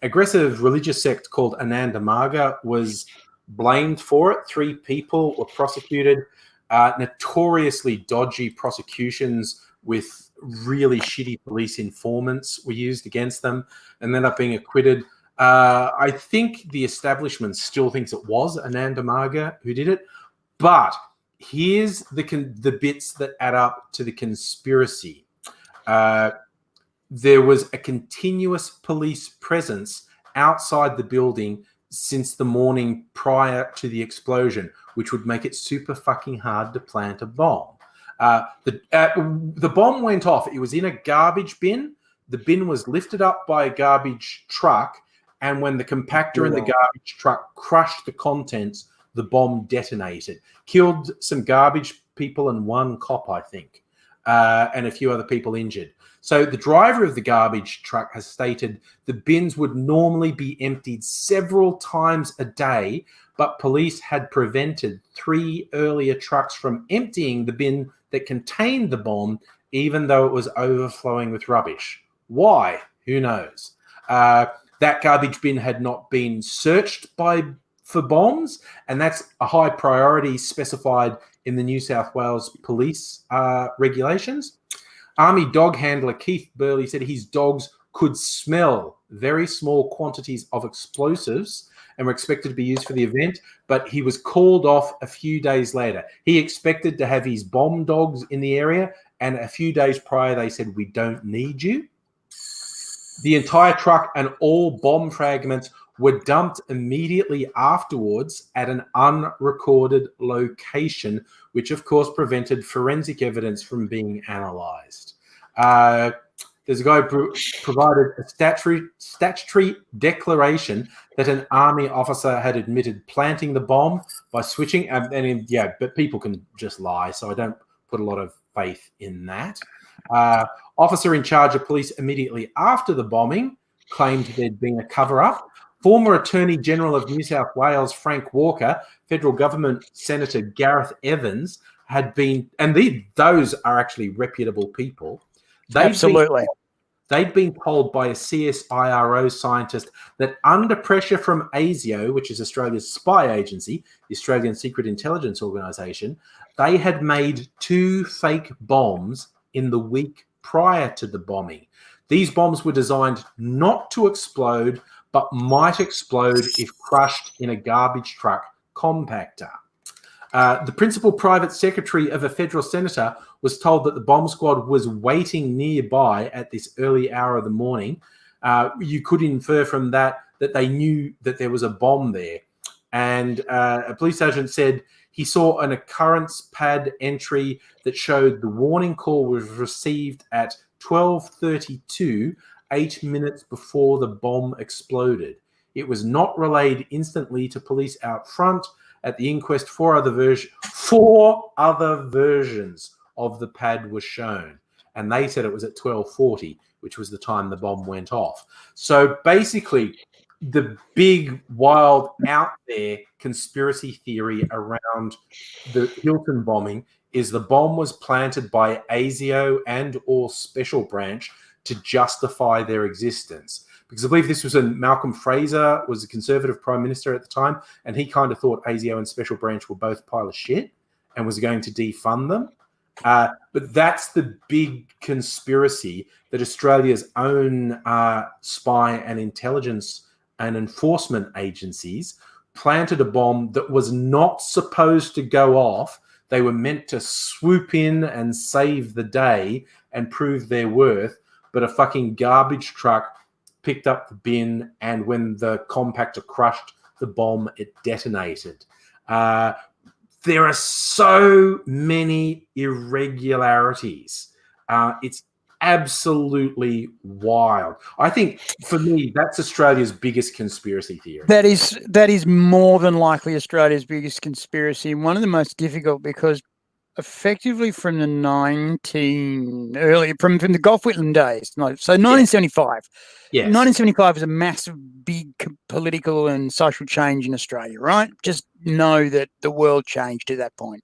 aggressive religious sect called Ananda Marga was blamed for it. 3 people were prosecuted. Notoriously dodgy prosecutions with really shitty police informants were used against them and ended up being acquitted. I think the establishment still thinks it was Ananda Marga who did it, but here's the bits that add up to the conspiracy. There was a continuous police presence outside the building since the morning prior to the explosion, which would make it super fucking hard to plant a bomb. The bomb went off. It was in a garbage bin. The bin was lifted up by a garbage truck, and when the compactor in the garbage truck crushed the contents, the bomb detonated. Killed some garbage people and 1 cop, I think, and a few other people injured. So the driver of the garbage truck has stated the bins would normally be emptied several times a day, but police had prevented 3 earlier trucks from emptying the bin that contained the bomb, even though it was overflowing with rubbish. Why? Who knows? That garbage bin had not been searched for bombs, and that's a high priority specified in the New South Wales police regulations. Army dog handler Keith Burley said his dogs could smell very small quantities of explosives and were expected to be used for the event, but he was called off a few days later. He expected to have his bomb dogs in the area, and a few days prior they said, "We don't need you." The entire truck and all bomb fragments were dumped immediately afterwards at an unrecorded location, which of course prevented forensic evidence from being analysed. There's a guy who provided a statutory declaration that an army officer had admitted planting the bomb by switching. But people can just lie, so I don't put a lot of faith in that. Officer in charge of police immediately after the bombing claimed there'd been a cover-up. Former Attorney General of New South Wales, Frank Walker, Federal Government Senator Gareth Evans had been, and those are actually reputable people. Absolutely. They'd been told by a CSIRO scientist that under pressure from ASIO, which is Australia's spy agency, the Australian Secret Intelligence Organisation, they had made 2 fake bombs in the week prior to the bombing. These bombs were designed not to explode, but might explode if crushed in a garbage truck compactor. The principal private secretary of a federal senator was told that the bomb squad was waiting nearby at this early hour of the morning. You could infer from that they knew that there was a bomb there. And a police agent said he saw an occurrence pad entry that showed the warning call was received at 12:32, 8 minutes before the bomb exploded. It was not relayed instantly to police out front. At the inquest, 4 other versions of the pad were shown, and they said it was at 12:40, which was the time the bomb went off. So basically, the big, wild, out there conspiracy theory around the Hilton bombing is the bomb was planted by ASIO and or Special Branch to justify their existence. Because I believe this was when Malcolm Fraser was a Conservative Prime Minister at the time, and he kind of thought ASIO and Special Branch were both a pile of shit and was going to defund them. But that's the big conspiracy that Australia's own spy and intelligence and enforcement agencies planted a bomb that was not supposed to go off. They were meant to swoop in and save the day and prove their worth, but a fucking garbage truck picked up the bin, and when the compactor crushed the bomb, it detonated. There are so many irregularities. It's absolutely wild. I think, for me, that's Australia's biggest conspiracy theory. That is more than likely Australia's biggest conspiracy, and one of the most difficult, because effectively from the from the Gulf Whitlam days, so 1975. Yes. 1975 was a massive, big political and social change in Australia, right? Just know that the world changed at that point.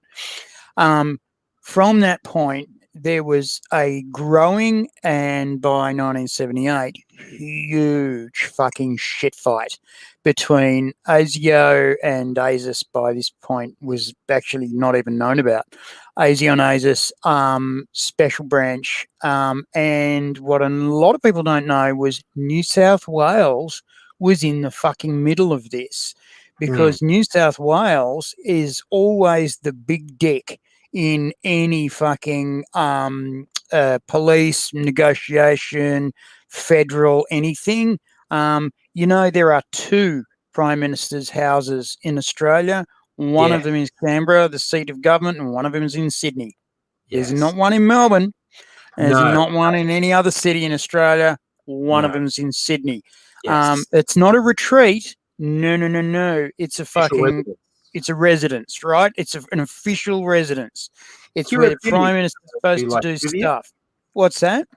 From that point, there was a growing, and by 1978, huge fucking shit fight between ASIO and ASIS. By this point, was actually not even known about. ASIO and ASIS, special branch, and what a lot of people don't know was New South Wales was in the fucking middle of this, because New South Wales is always the big dick in any fucking police negotiation, federal anything. There are two Prime Minister's houses in Australia. One of them is Canberra, the seat of government, and one of them is in Sydney. There's not one in Melbourne. There's not one in any other city in Australia. One of them's in Sydney. It's not a retreat. No. It's a fucking... It's a residence, right? It's an official residence. It's where the Prime Minister's supposed to do stuff. What's that?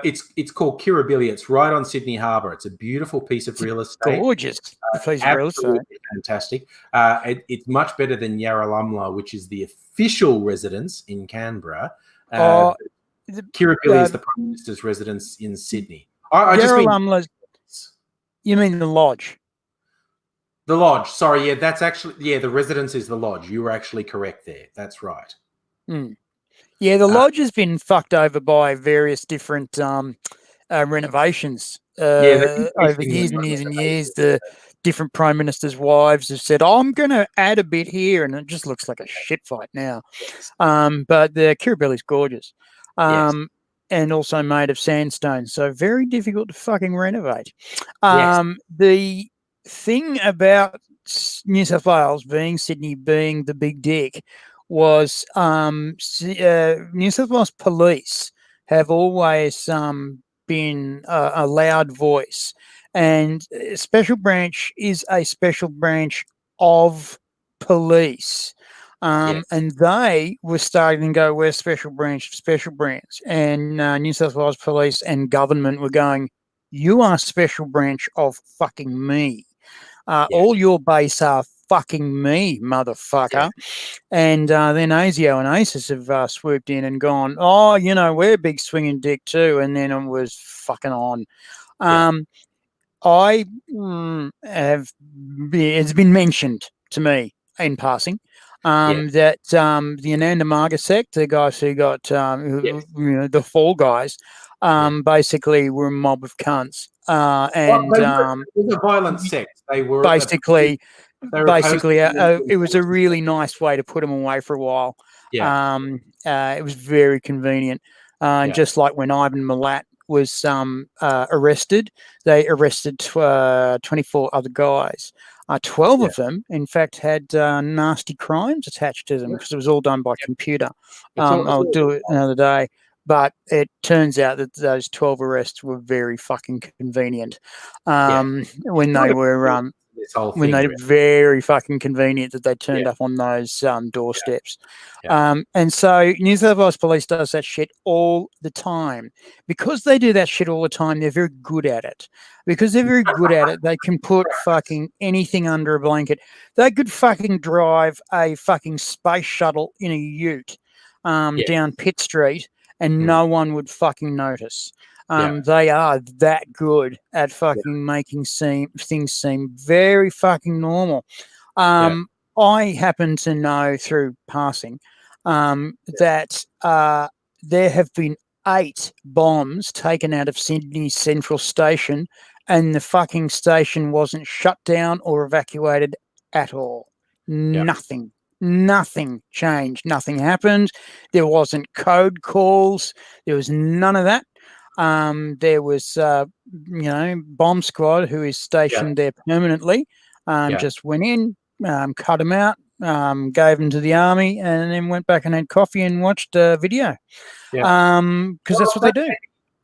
It's called Kirribilli. It's right on Sydney Harbour. It's a beautiful piece of real estate. Gorgeous piece of real estate. Fantastic. It's much better than Yarralumla, which is the official residence in Canberra. Kirribilli is the Prime Minister's residence in Sydney. Yarralumla. You mean the lodge? The lodge. Sorry, that's actually, the residence is the lodge. You were actually correct there. That's right. Yeah, the lodge has been fucked over by various different renovations over years and years and years. The different Prime Minister's wives have said, I'm going to add a bit here, and it just looks like a shit fight now. But the Kirribilli's gorgeous. And also made of sandstone, so very difficult to fucking renovate. The thing about New South Wales being Sydney, being the big dick, was New South Wales police have always been a loud voice, and special branch is a special branch of police. And they were starting to go, we're special branch, and New South Wales police and government were going, you are special branch of fucking me. All your base are fucking me, motherfucker. And then ASIO and ASIS have swooped in and gone, we're big swinging dick too. And then it was fucking on. It's been mentioned to me in passing that the Ananda Marga sect, the guys who got the fall guys, basically were a mob of cunts. It was a violent sect. They were basically it was a really nice way to put them away for a while. It was very convenient. Just like when Ivan Milat was arrested, they arrested 24 other guys. 12 of them, in fact, had nasty crimes attached to them because it was all done by computer. I'll do it another day. But it turns out that those 12 arrests were very fucking convenient. When they were very fucking convenient that they turned up on those doorsteps. And so New South Wales Police does that shit all the time. Because they do that shit all the time, they're very good at it. Because they're very good at it, they can put fucking anything under a blanket. They could fucking drive a fucking space shuttle in a ute down Pitt Street, and no one would fucking notice. They are that good at fucking making things seem very fucking normal. I happen to know through passing that there have been 8 bombs taken out of Sydney Central Station, and the fucking station wasn't shut down or evacuated at all. Yep. Nothing changed. Nothing happened. There wasn't code calls. There was none of that. There was, bomb squad who is stationed there permanently. Just went in, cut them out, gave them to the army, and then went back and had coffee and watched a video. Because that's what they do.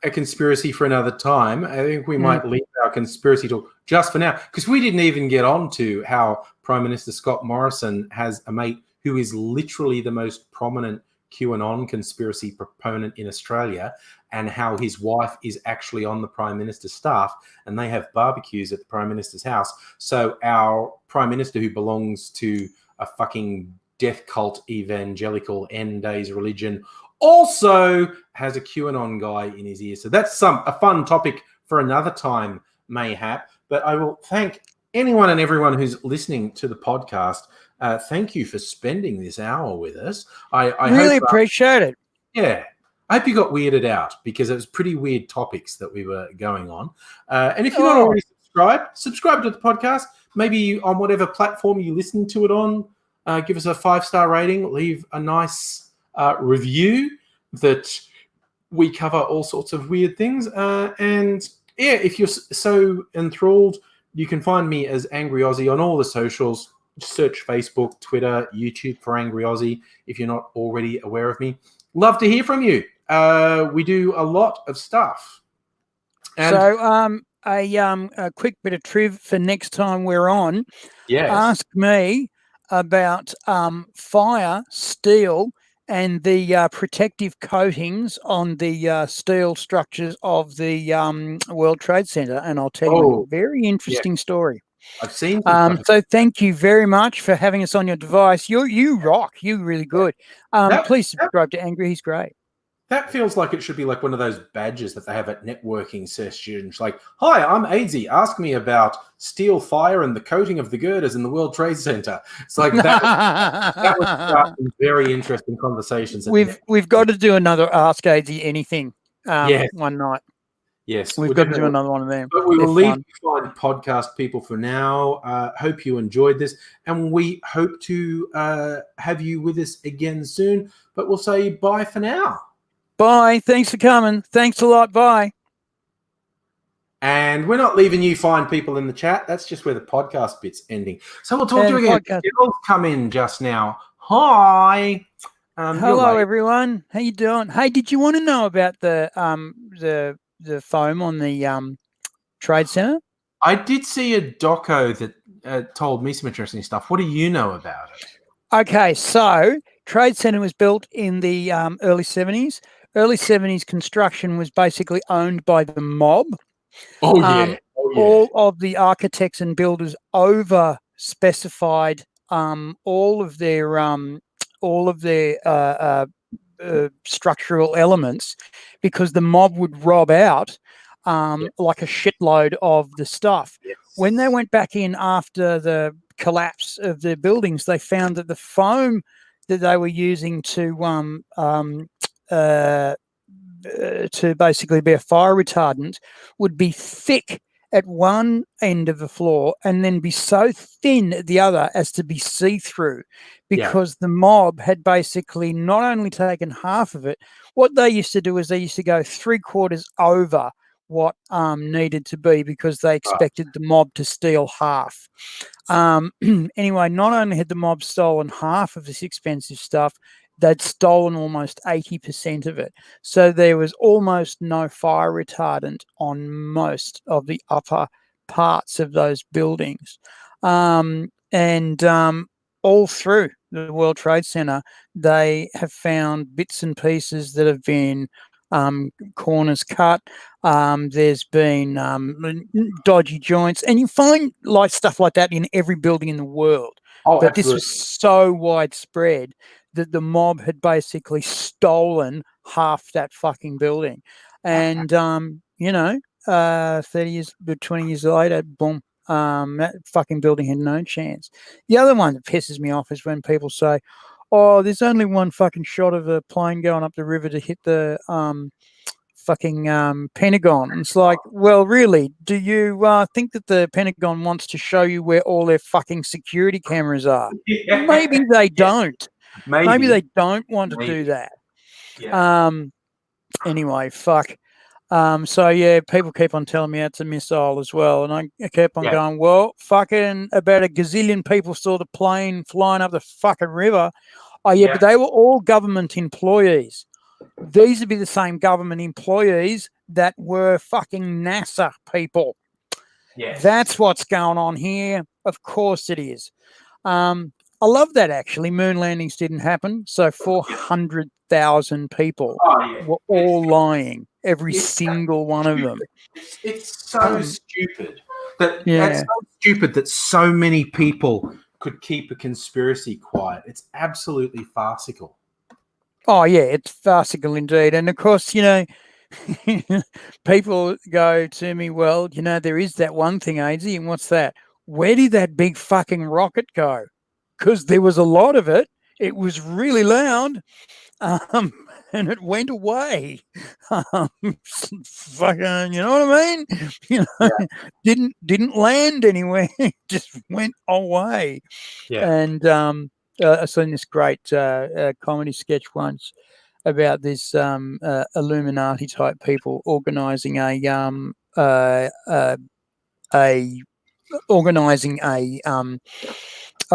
A conspiracy for another time. I think we might leave our conspiracy talk just for now, because we didn't even get on to how Prime Minister Scott Morrison has a mate who is literally the most prominent QAnon conspiracy proponent in Australia, and how his wife is actually on the Prime Minister's staff, and they have barbecues at the Prime Minister's house. So our Prime Minister, who belongs to a fucking death cult evangelical end days religion, also has a QAnon guy in his ear. So that's a fun topic for another time, mayhap. But I will thank anyone and everyone who's listening to the podcast. Thank you for spending this hour with us. I really hope, appreciate it. Yeah. I hope you got weirded out, because it was pretty weird topics that we were going on. And if you're not already subscribe to the podcast. Maybe on whatever platform you listen to it on. Give us a 5-star rating. Leave a nice review that we cover all sorts of weird things. And yeah, if you're so enthralled, you can find me as Angry Aussie on all the socials. Just search Facebook, Twitter, YouTube for Angry Aussie if you're not already aware of me. Love to hear from you. We do a lot of stuff. And so a quick bit of triv for next time we're on. Yes. Ask me about fire, steel, and the protective coatings on the steel structures of the World Trade Center, and I'll tell you a very interesting story. I've seen. So thank you very much for having us on your device. You rock. You're really good. Please subscribe to Angry. He's great. That feels like it should be like one of those badges that they have at networking sessions. Like, hi, I'm AIDSy. Ask me about steel fire and the coating of the girders in the World Trade Center. It's like that would start some very interesting conversations. We've got to do another Ask AIDSy anything one night. Yes. We've got to do another one of them. But we will leave you fine podcast people for now. Hope you enjoyed this, and we hope to have you with us again soon. But we'll say bye for now. Bye. Thanks for coming. Thanks a lot. Bye. And we're not leaving you fine people in the chat. That's just where the podcast bit's ending. So we'll talk to you again. Girls come in just now. Hi. Hello, everyone. How you doing? Hey, did you want to know about the foam on the Trade Center? I did see a doco that told me some interesting stuff. What do you know about it? Okay, so Trade Center was built in the early 70s. Early 70s construction was basically owned by the mob. All of the architects and builders over specified all of their structural elements, because the mob would rob out like a shitload of the stuff. Yes. When they went back in after the collapse of the buildings, they found that the foam that they were using to basically be a fire retardant would be thick at one end of the floor and then be so thin at the other as to be see-through, because the mob had basically not only taken half of it. What they used to do is they used to go 3/4 over what needed to be, because they expected the mob to steal half. Anyway, not only had the mob stolen half of this expensive stuff, they'd stolen almost 80% of it. So there was almost no fire retardant on most of the upper parts of those buildings. And all through the World Trade Center, they have found bits and pieces that have been corners cut. There's been dodgy joints, and you find like stuff like that in every building in the world. But this was so widespread that the mob had basically stolen half that fucking building. And 30 years, 20 years later, boom, that fucking building had no chance. The other one that pisses me off is when people say, oh, there's only one fucking shot of a plane going up the river to hit the fucking Pentagon. It's like, well, really, do you think that the Pentagon wants to show you where all their fucking security cameras are? Maybe they don't. Maybe they don't want to do that. Yeah. Anyway, fuck. So yeah, people keep on telling me it's a missile as well, and I kept on going, well, fucking about a gazillion people saw the plane flying up the fucking river. Oh yeah, but they were all government employees. These would be the same government employees that were fucking NASA people. Yes. That's what's going on here. Of course it is. I love that, actually. Moon landings didn't happen. So 400,000 people were all lying, every single one of them. It's so stupid. It's so stupid that so many people could keep a conspiracy quiet. It's absolutely farcical. Oh, yeah, it's farcical indeed. And, of course, you know, people go to me, well, you know, there is that one thing, AZ, and what's that? Where did that big fucking rocket go? Because there was a lot of it. It was really loud, and it went away. Fucking, you know what I mean? You know, didn't land anywhere. Just went away. Yeah. And I seen this great comedy sketch once about this Illuminati type people organizing a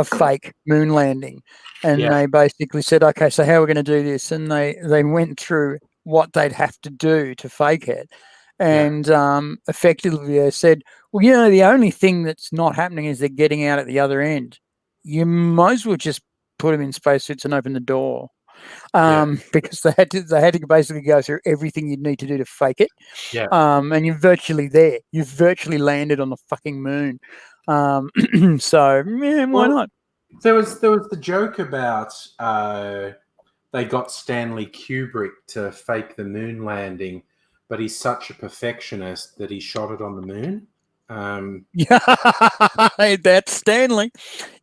fake moon landing, and they basically said, okay, so how are we going to do this? And they went through what they'd have to do to fake it, and effectively they said, well, you know, the only thing that's not happening is they're getting out at the other end. You might as well just put them in spacesuits and open the door. Because they had to basically go through everything you'd need to do to fake it. And you're virtually there. You've virtually landed on the fucking moon. So yeah, why not? There was the joke about they got Stanley Kubrick to fake the moon landing, but he's such a perfectionist that he shot it on the moon. Yeah, that's Stanley.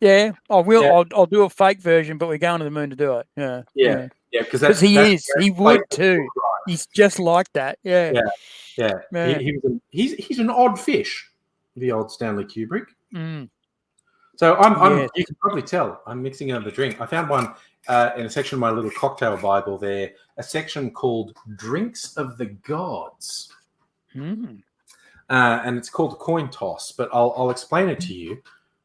Yeah, I will. Yeah. I'll do a fake version, but we're going to the moon to do it. Yeah, because he would too. He's just like that. Yeah. He's an odd fish, the old Stanley Kubrick. Mm. So you can probably tell I'm mixing another drink. I found one in a section of my little cocktail Bible there, a section called Drinks of the Gods. Mm. And it's called a coin toss, but I'll explain it to you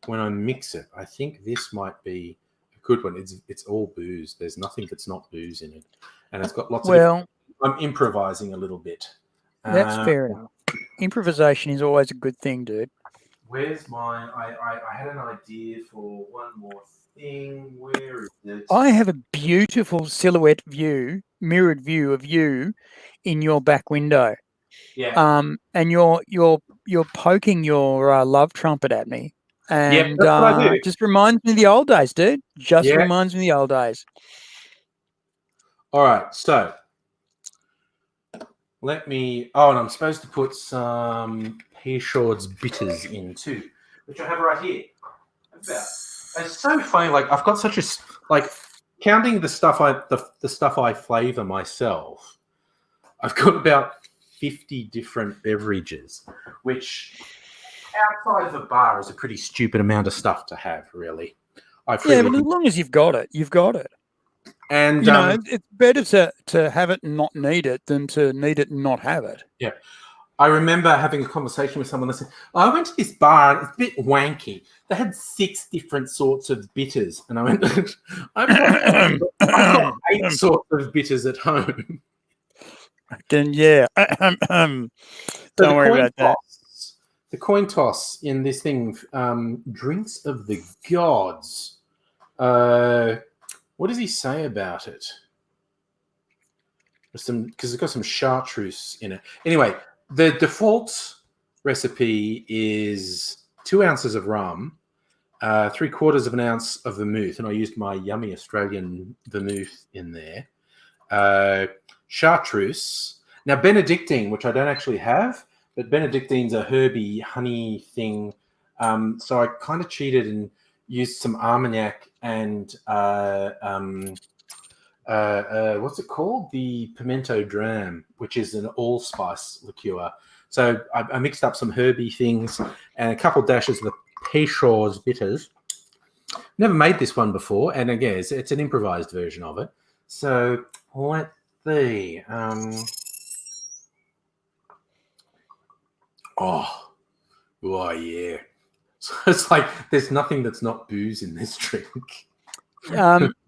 when I mix it. I think this might be a good one. It's all booze. There's nothing that's not booze in it, and it's got lots of. I'm improvising a little bit. That's fair enough. Improvisation is always a good thing, dude. Where's mine? I had an idea for one more thing. Where is it? I have a beautiful silhouette view, mirrored view of you in your back window. Yeah. And you're poking your love trumpet at me, and that's what I do. Just reminds me of the old days, dude. Reminds me of the old days. All right, so let me. Oh, and I'm supposed to put some Peychaud's bitters in too, which I have right here. It's so funny. Like I've got such a counting the stuff I flavor myself. I've got about 50 different beverages, which outside of a bar is a pretty stupid amount of stuff to have, really. But as long as you've got it, you've got it. And it's better to have it and not need it than to need it and not have it. Yeah. I remember having a conversation with someone that said, I went to this bar and it's a bit wanky. They had 6 different sorts of bitters. And I went, I've got 8 sorts of bitters at home. Then don't worry about that. The coin toss in this thing, Drinks of the Gods. What does he say about it? Because it's got some chartreuse in it. Anyway, the default recipe is 2 ounces of rum, 3/4 of an ounce of vermouth, and I used my yummy Australian vermouth in there. Chartreuse. Now, Benedictine, which I don't actually have, but Benedictine's a herby honey thing. So I kind of cheated and used some Armagnac and what's it called? The pimento dram, which is an allspice liqueur. So I mixed up some herby things and a couple dashes of the Peychaud's bitters. Never made this one before, and again, it's an improvised version of it. So let's see. Oh yeah. So it's like there's nothing that's not booze in this drink.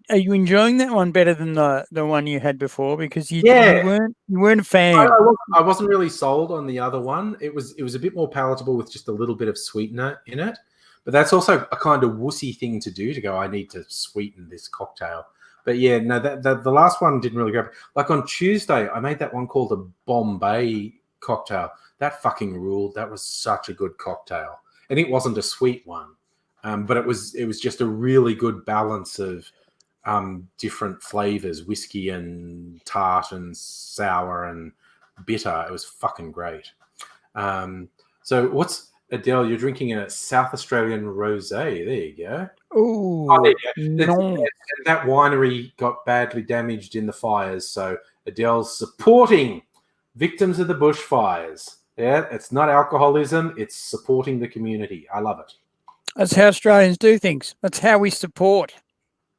Are you enjoying that one better than the one you had before? Because you weren't a fan. I wasn't really sold on the other one. It was a bit more palatable with just a little bit of sweetener in it. But that's also a kind of wussy thing to do, to go, I need to sweeten this cocktail. But yeah, no, the last one didn't really grab. Like on Tuesday, I made that one called a Bombay cocktail. That fucking ruled. That was such a good cocktail. And it wasn't a sweet one. But it was just a really good balance of different flavors, whiskey and tart and sour and bitter. It was fucking great. So what's, Adele, you're drinking a South Australian rosé. There you go. Ooh, there you go. no. That winery got badly damaged in the fires, so Adele's supporting victims of the bushfires. Yeah, it's not alcoholism, it's supporting the community. I love it. That's how Australians do things. That's how we support.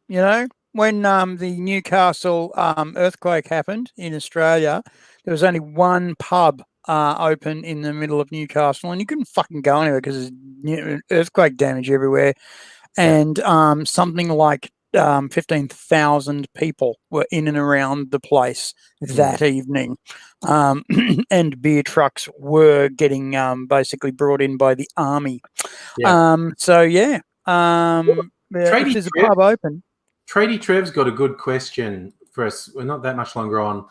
You know, when the Newcastle earthquake happened in Australia, there was only one pub open in the middle of Newcastle, and you couldn't fucking go anywhere because there's earthquake damage everywhere. And something like 15,000 people were in and around the place that evening. And beer trucks were getting basically brought in by the army. So, yeah, if there's a pub open. Tradie Trev's got a good question for us. We're not that much longer on.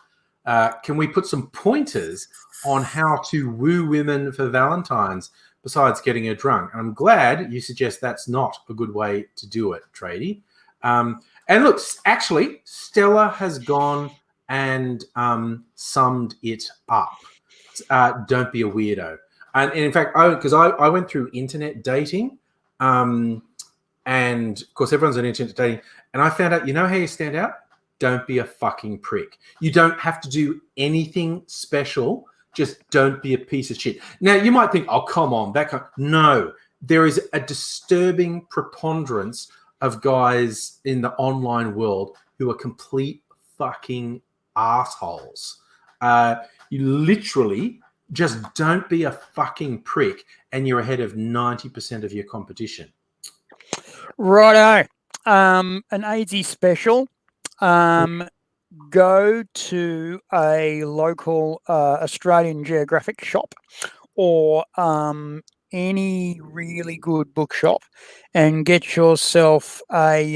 Can we put some pointers on how to woo women for Valentine's besides getting her drunk? And I'm glad you suggest that's not a good way to do it, Tradie. And look, actually, Stella has gone and summed it up. Don't be a weirdo. And in fact, because I went through internet dating, and of course everyone's on internet dating, and I found out, you know how you stand out? Don't be a fucking prick. You don't have to do anything special. Just don't be a piece of shit. Now, you might think, oh, come on. No, there is a disturbing preponderance of guys in the online world who are complete fucking assholes. You literally just don't be a fucking prick, and you're ahead of 90% of your competition. Righto. An AZ special. Go to a local Australian Geographic shop or any really good bookshop and get yourself you're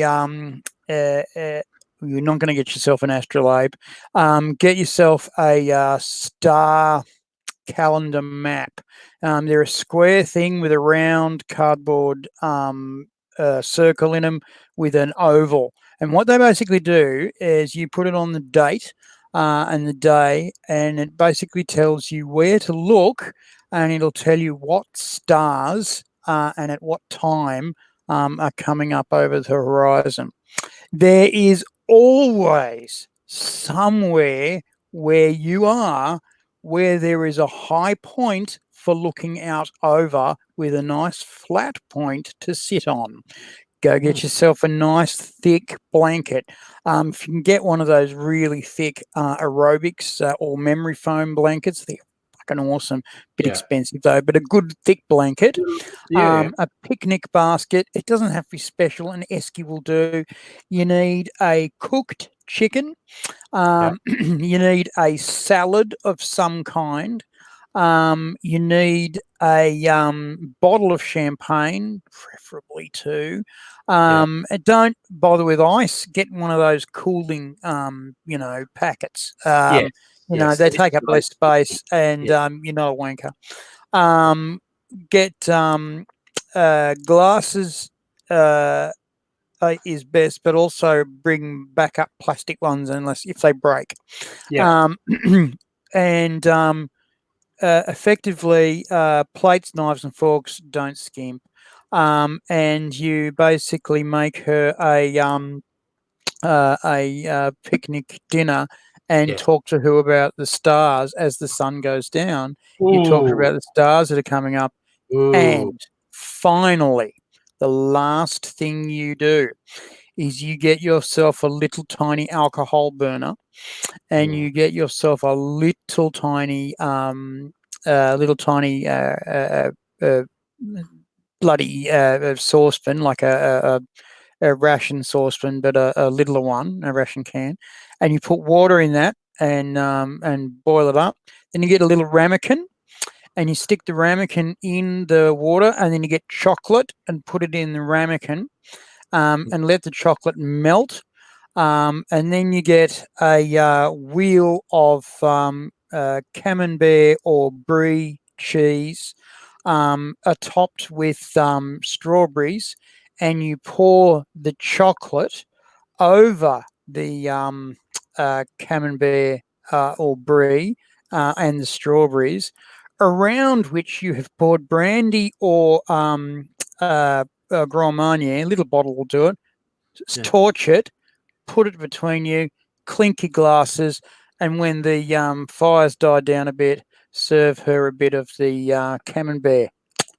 not going to get yourself an astrolabe. Get yourself a star calendar map. They're a square thing with a round cardboard circle in them with an oval. And what they basically do is you put it on the date and the day, and it basically tells you where to look, and it'll tell you what stars and at what time are coming up over the horizon. There is always somewhere where you are where there is a high point for looking out over with a nice flat point to sit on. Go get yourself a nice thick blanket. If you can get one of those really thick aerobics or memory foam blankets, they're fucking awesome. Bit expensive though, but a good thick blanket. A picnic basket. It doesn't have to be special. An esky will do. You need a cooked chicken. You need a salad of some kind. You need a bottle of champagne, preferably two. Don't bother with ice. Get one of those cooling, packets. They take up less space, and you're not a wanker. Get glasses is best, but also bring backup plastic ones if they break. Effectively, plates, knives, and forks, don't skimp. and you basically make her a picnic dinner and Yes. talk to her about the stars as the sun goes down. You talk to her Ooh. about the stars that are coming up. Ooh. And finally, the last thing you do is you get yourself a little tiny alcohol burner, and you get yourself a little tiny, uh, bloody saucepan, like a ration saucepan, but a littler one, a ration can, and you put water in that and boil it up. Then you get a little ramekin, and you stick the ramekin in the water, and then you get chocolate and put it in the ramekin, and let the chocolate melt. And then you get a wheel of camembert or brie cheese, topped with strawberries, and you pour the chocolate over the camembert or brie and the strawberries, around which you have poured brandy or Grand Marnier. A little bottle will do it. Yeah. Torch it, put it between you, clink your glasses, and when the fires die down a bit, serve her a bit of the camembert.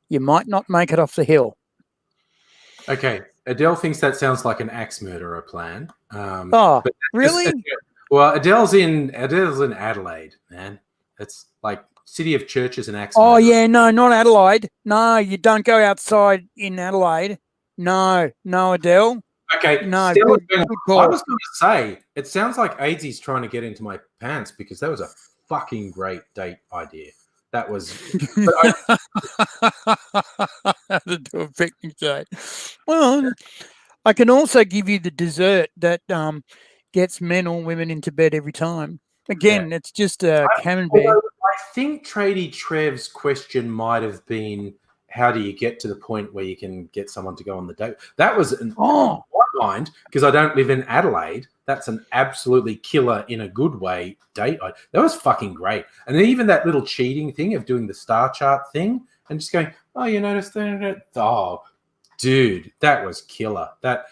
You might not make it off the hill. Okay. Adele thinks that sounds like an axe murderer plan. Oh, But really? well, Adele's in Adelaide, man. It's like city of churches and axe Oh, murderers. yeah, no, not Adelaide. No, you don't go outside in Adelaide. No, Adele. Okay, No, still, good I call. was going to say, it sounds like AIDS's trying to get into my pants because that was a fucking great date idea. That was, but to do a picnic date. Well, I can also give you the dessert that gets men or women into bed every time. Again, yeah. it's just a camembert. Although I think Tradie Trev's question might have been, how do you get to the point where you can get someone to go on the date? That was in my mind, because I don't live in Adelaide. That's an absolutely killer in a good way date. That was fucking great. And then even that little cheating thing of doing the star chart thing and just going, oh, you noticed that? Oh, dude, that was killer. That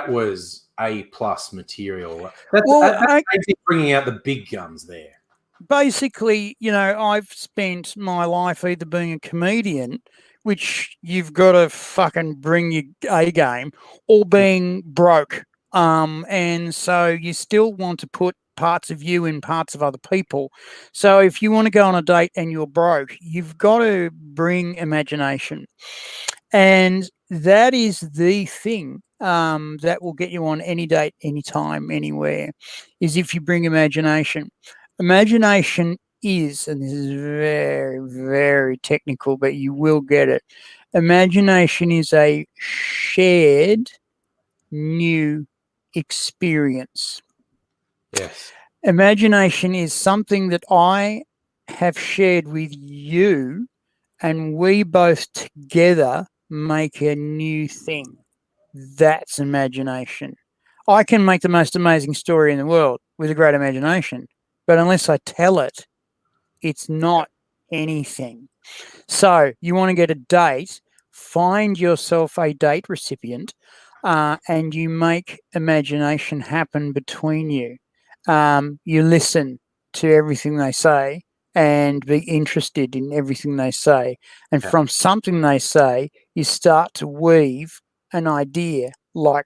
was A+ material. That's bringing out the big guns there. Basically, I've spent my life either being a comedian, which you've got to fucking bring your A game, or being broke. And so you still want to put parts of you in parts of other people. So if you want to go on a date and you're broke, you've got to bring imagination. And that is the thing that will get you on any date, anytime, anywhere, is if you bring imagination. Imagination is, and this is very, very technical, but you will get it. Imagination is a shared new experience. Yes. Imagination is something that I have shared with you, and we both together make a new thing. That's imagination. I can make the most amazing story in the world with a great imagination, but unless I tell it, it's not anything. So you want to get a date, find yourself a date recipient, and you make imagination happen between you. You listen to everything they say and be interested in everything they say. And from something they say, you start to weave an idea like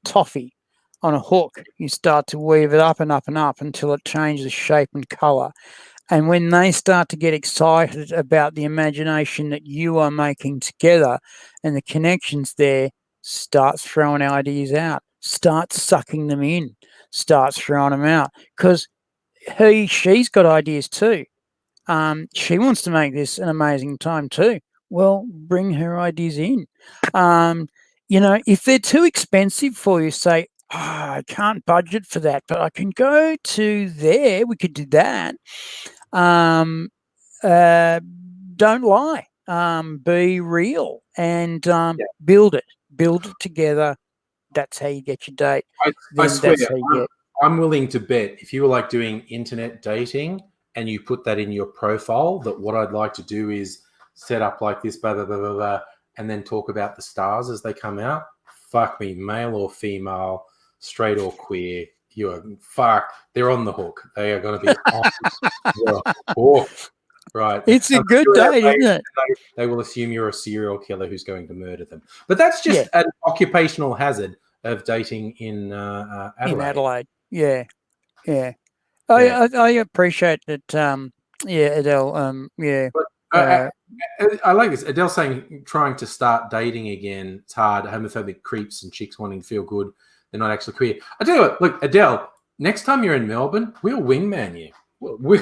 toffee on a hook. You start to weave it up and up and up until it changes shape and color. And when they start to get excited about the imagination that you are making together and the connections there, starts throwing ideas out, starts sucking them in, starts throwing them out. Because she's got ideas too. She wants to make this an amazing time too. Well, bring her ideas in. If they're too expensive for you, say, oh, I can't budget for that, but I can go to there. We could do that. Don't lie. Be real and build it together. That's how you get your date. I swear, that's how you get. I'm willing to bet if you were like doing internet dating and you put that in your profile, that what I'd like to do is set up like this, blah, blah, blah, blah, blah, and then talk about the stars as they come out, fuck me, male or female, straight or queer, they're on the hook. They are going to be on the hook. Right. It's a good date, isn't it? They will assume you're a serial killer who's going to murder them. But that's just an occupational hazard of dating in Adelaide. In Adelaide. Yeah. Yeah. I appreciate that. Adele. But, I like this. Adele saying trying to start dating again. It's hard. Homophobic creeps and chicks wanting to feel good. They're not actually queer. I tell you what. Look, Adele. Next time you're in Melbourne, we'll wingman you. We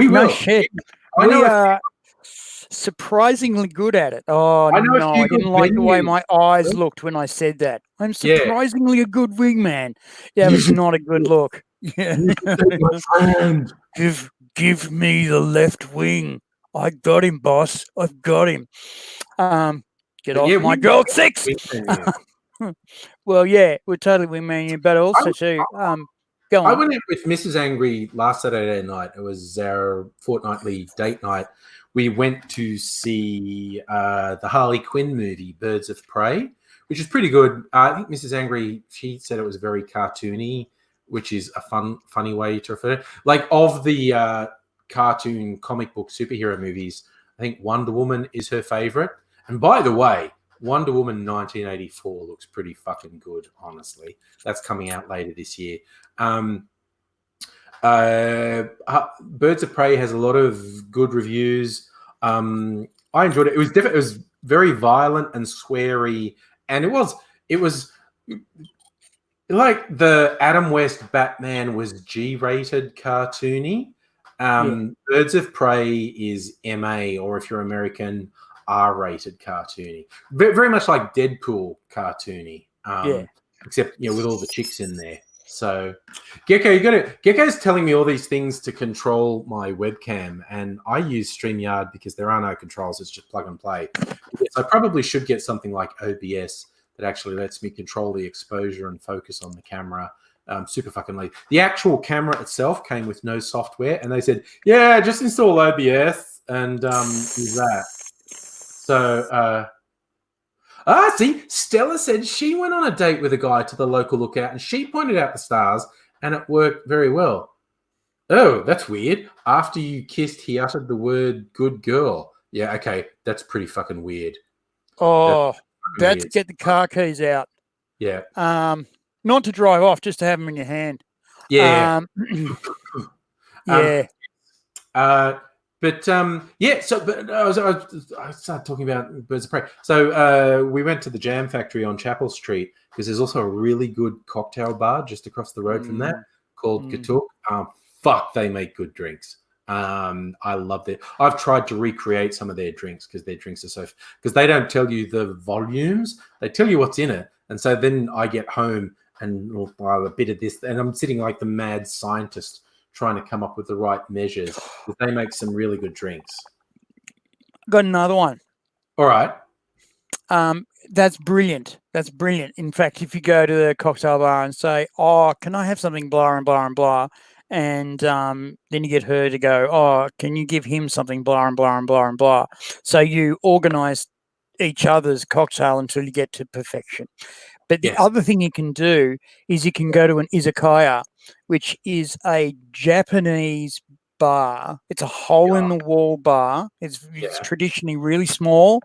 will. No shit. We are surprisingly good at it. Oh, I didn't like the way my eyes looked when I said that. I'm surprisingly a good wingman. Yeah, it's not a good look. Yeah. My friend. Give me the left wing. I got him, boss. I've got him. Get off my gold 6. Well, yeah, we're totally wingman you, but also too. Go on. I went out with Mrs. Angry last Saturday night. It was our fortnightly date night. We went to see the Harley Quinn movie, Birds of Prey, which is pretty good. I think Mrs. Angry, she said it was very cartoony, which is a funny way to refer to it. Like, of the cartoon comic book superhero movies, I think Wonder Woman is her favorite. And by the way, Wonder Woman 1984 looks pretty fucking good, honestly. That's coming out later this year. Birds of Prey has a lot of good reviews. I enjoyed it. It was different. It was very violent and sweary, and it was like the Adam West Batman was G-rated cartoony. Birds of Prey is MA, or if you're American, R-rated cartoony. Very much like Deadpool cartoony. Except with all the chicks in there. So, Gecko's telling me all these things to control my webcam, and I use StreamYard because there are no controls. It's just plug and play. Yes, I probably should get something like OBS that actually lets me control the exposure and focus on the camera. Super fucking late. The actual camera itself came with no software, and they said, "Yeah, just install OBS and use that." So. See, Stella said she went on a date with a guy to the local lookout and she pointed out the stars and it worked very well. Oh, that's weird. After you kissed, he uttered the word good girl. Yeah, okay. That's pretty fucking weird. Oh, that's get the car keys out. Yeah. Not to drive off, just to have them in your hand. Yeah. Yeah. But I started talking about Birds of Prey. So we went to the Jam Factory on Chapel Street because there's also a really good cocktail bar just across the road from that called Gatuk. Fuck, they make good drinks. I loved it. I've tried to recreate some of their drinks because their drinks are because they don't tell you the volumes, they tell you what's in it. And so then I get home and a bit of this, and I'm sitting like the mad scientist trying to come up with the right measures. They make some really good drinks. Got another one. All right. That's brilliant. That's brilliant. In fact, if you go to the cocktail bar and say, "Oh, can I have something blah and blah and blah," and then you get her to go, "Oh, can you give him something blah and blah and blah and blah?" So you organise each other's cocktail until you get to perfection. But the other thing you can do is you can go to an izakaya, which is a Japanese bar. It's a hole-in-the-wall bar. It's traditionally really small,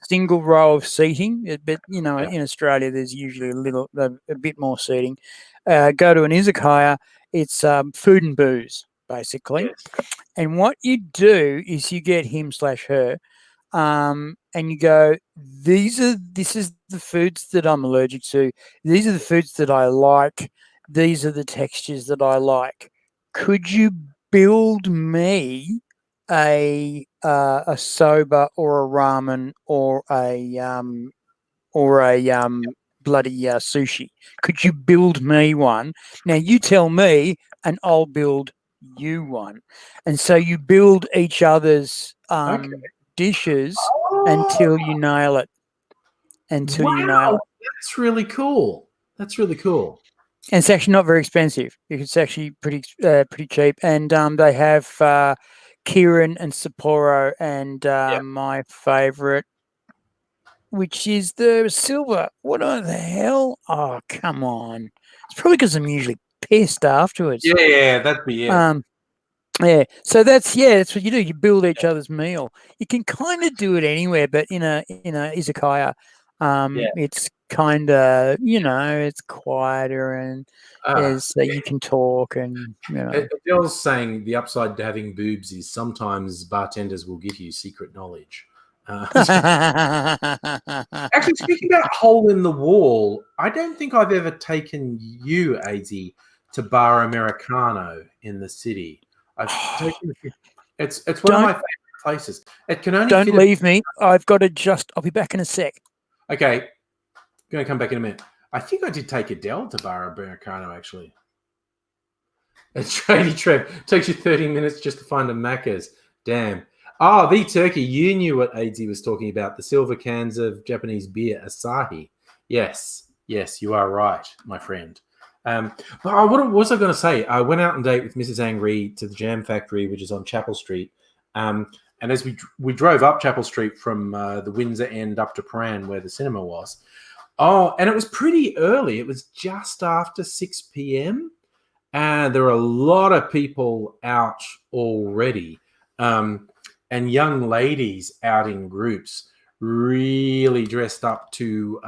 single row of seating. But, in Australia, there's usually a bit more seating. Go to an izakaya. It's food and booze, basically. Yes. And what you do is you get him/her, and you go, this is the foods that I'm allergic to. These are the foods that I like. These are the textures that I like. Could you build me a soba or a ramen or a bloody sushi? Could you build me one? Now you tell me, and I'll build you one. And so you build each other's dishes until you nail it. You nail it. That's really cool. And it's actually not very expensive. It's actually pretty cheap. And they have Kirin and Sapporo and my favorite which is the silver. What the hell? Oh, come on. It's probably because I'm usually pissed afterwards. Yeah, that'd be it. Yeah, so that's what you do. You build each other's meal. You can kind of do it anywhere, but in a izakaya, it's kind of it's quieter and there's you can talk and Adele's saying the upside to having boobs is sometimes bartenders will give you secret knowledge. Actually, speaking about hole in the wall, I don't think I've ever taken you, AZ, to Bar Americano in the city. I've taken it's one of my favorite places. It can only don't fit leave me. I've got to I'll be back in a sec. Okay, I'm going to come back in a minute. I think I did take Adele to Bar Americano, actually. It's Tradie Trev. It takes you 30 minutes just to find a Macca's. Damn. Oh, the turkey. You knew what AZ was talking about. The silver cans of Japanese beer, Asahi. Yes, you are right, my friend. But what was I going to say? I went out on a date with Mrs. Angry to the Jam Factory, which is on Chapel Street. And as we drove up Chapel Street from the Windsor end up to Prahran, where the cinema was. Oh, and it was pretty early. It was just after 6 p.m. And there were a lot of people out already. And young ladies out in groups, really dressed up to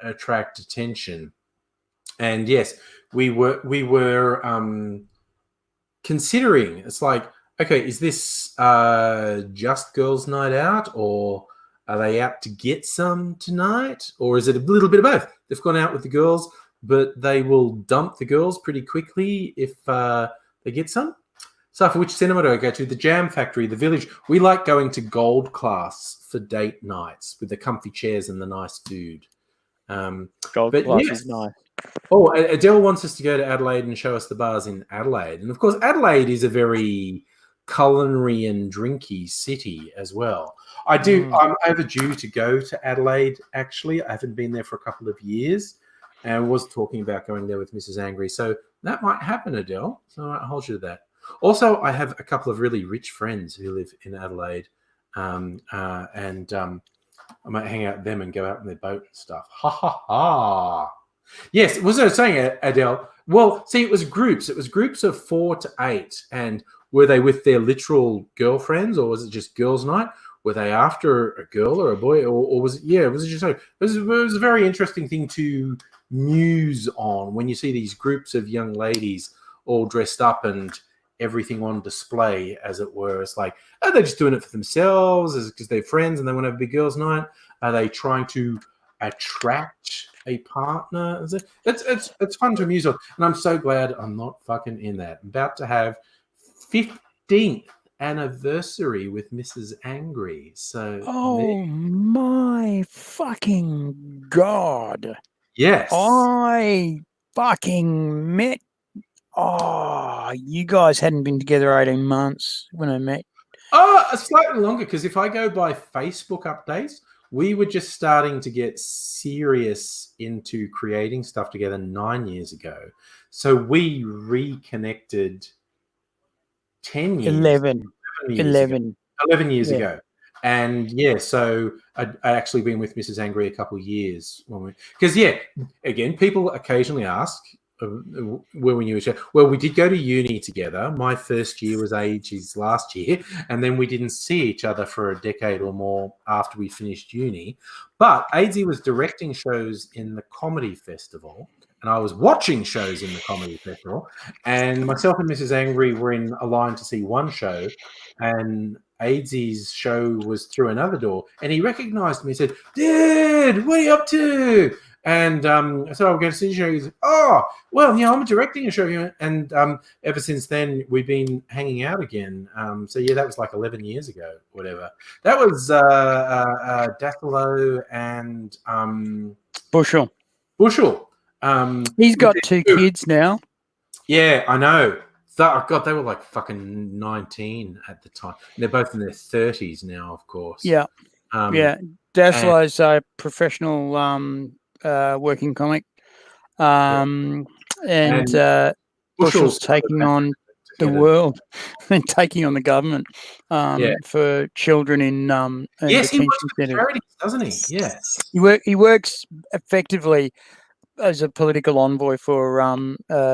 attract attention. And yes, we were considering. It's like, okay, is this just girls' night out, or are they out to get some tonight, or is it a little bit of both? They've gone out with the girls, but they will dump the girls pretty quickly if they get some. So for which cinema do I go to? The Jam Factory, the Village. We like going to Gold Class for date nights with the comfy chairs and the nice food. Gold Class is nice. Oh, Adele wants us to go to Adelaide and show us the bars in Adelaide. And, of course, Adelaide is a very culinary and drinky city as well. I'm overdue to go to Adelaide, actually. I haven't been there for a couple of years and was talking about going there with Mrs. Angry. So that might happen, Adele. So I'll hold you to that. Also, I have a couple of really rich friends who live in Adelaide, and I might hang out with them and go out on their boat and stuff. Ha, ha, ha. Yes, was I saying, Adele? Well, see, it was groups. It was groups of 4 to 8. And were they with their literal girlfriends, or was it just girls' night? Were they after a girl or a boy, or was it? Yeah, was it just? It was a very interesting thing to muse on when you see these groups of young ladies all dressed up and everything on display, as it were. It's like, are they just doing it for themselves? Is it because they're friends and they want to have a big girls' night? Are they trying to attract a partner? It's fun to amuse on, and I'm so glad I'm not fucking in that. I'm about to have 15th anniversary with Mrs. Angry. So my fucking God. Yes. I fucking met. Oh, you guys hadn't been together 18 months when I met. Slightly longer, because if I go by Facebook updates, we were just starting to get serious into creating stuff together 9 years ago. So we reconnected 10 years. 11 years ago. And yeah, so I'd actually been with Mrs. Angry a couple of years. Because again, people occasionally ask, where we knew each other. Well, we did go to uni together. My first year was AG's last year, and then we didn't see each other for a decade or more after we finished uni. But AZ was directing shows in the Comedy Festival, and I was watching shows in the Comedy Festival. And myself and Mrs. Angry were in a line to see one show, and AZ's show was through another door, and he recognized me and said, "Dude, what are you up to?" And so I'm going to see the show. He goes, "Oh, well, I'm directing a show." And ever since then, we've been hanging out again. So, yeah, that was like 11 years ago, whatever. That was Dathalo and Bushel. He's got 2 kids now. Yeah, I know. God, they were like fucking 19 at the time. And they're both in their 30s now, of course. Yeah. Dathalo's a professional working comic, and Bushel's taking on the world and taking on the government Yeah. for children in Yes, he works detention for centres. charities, doesn't he? Yeah. He works effectively as a political envoy for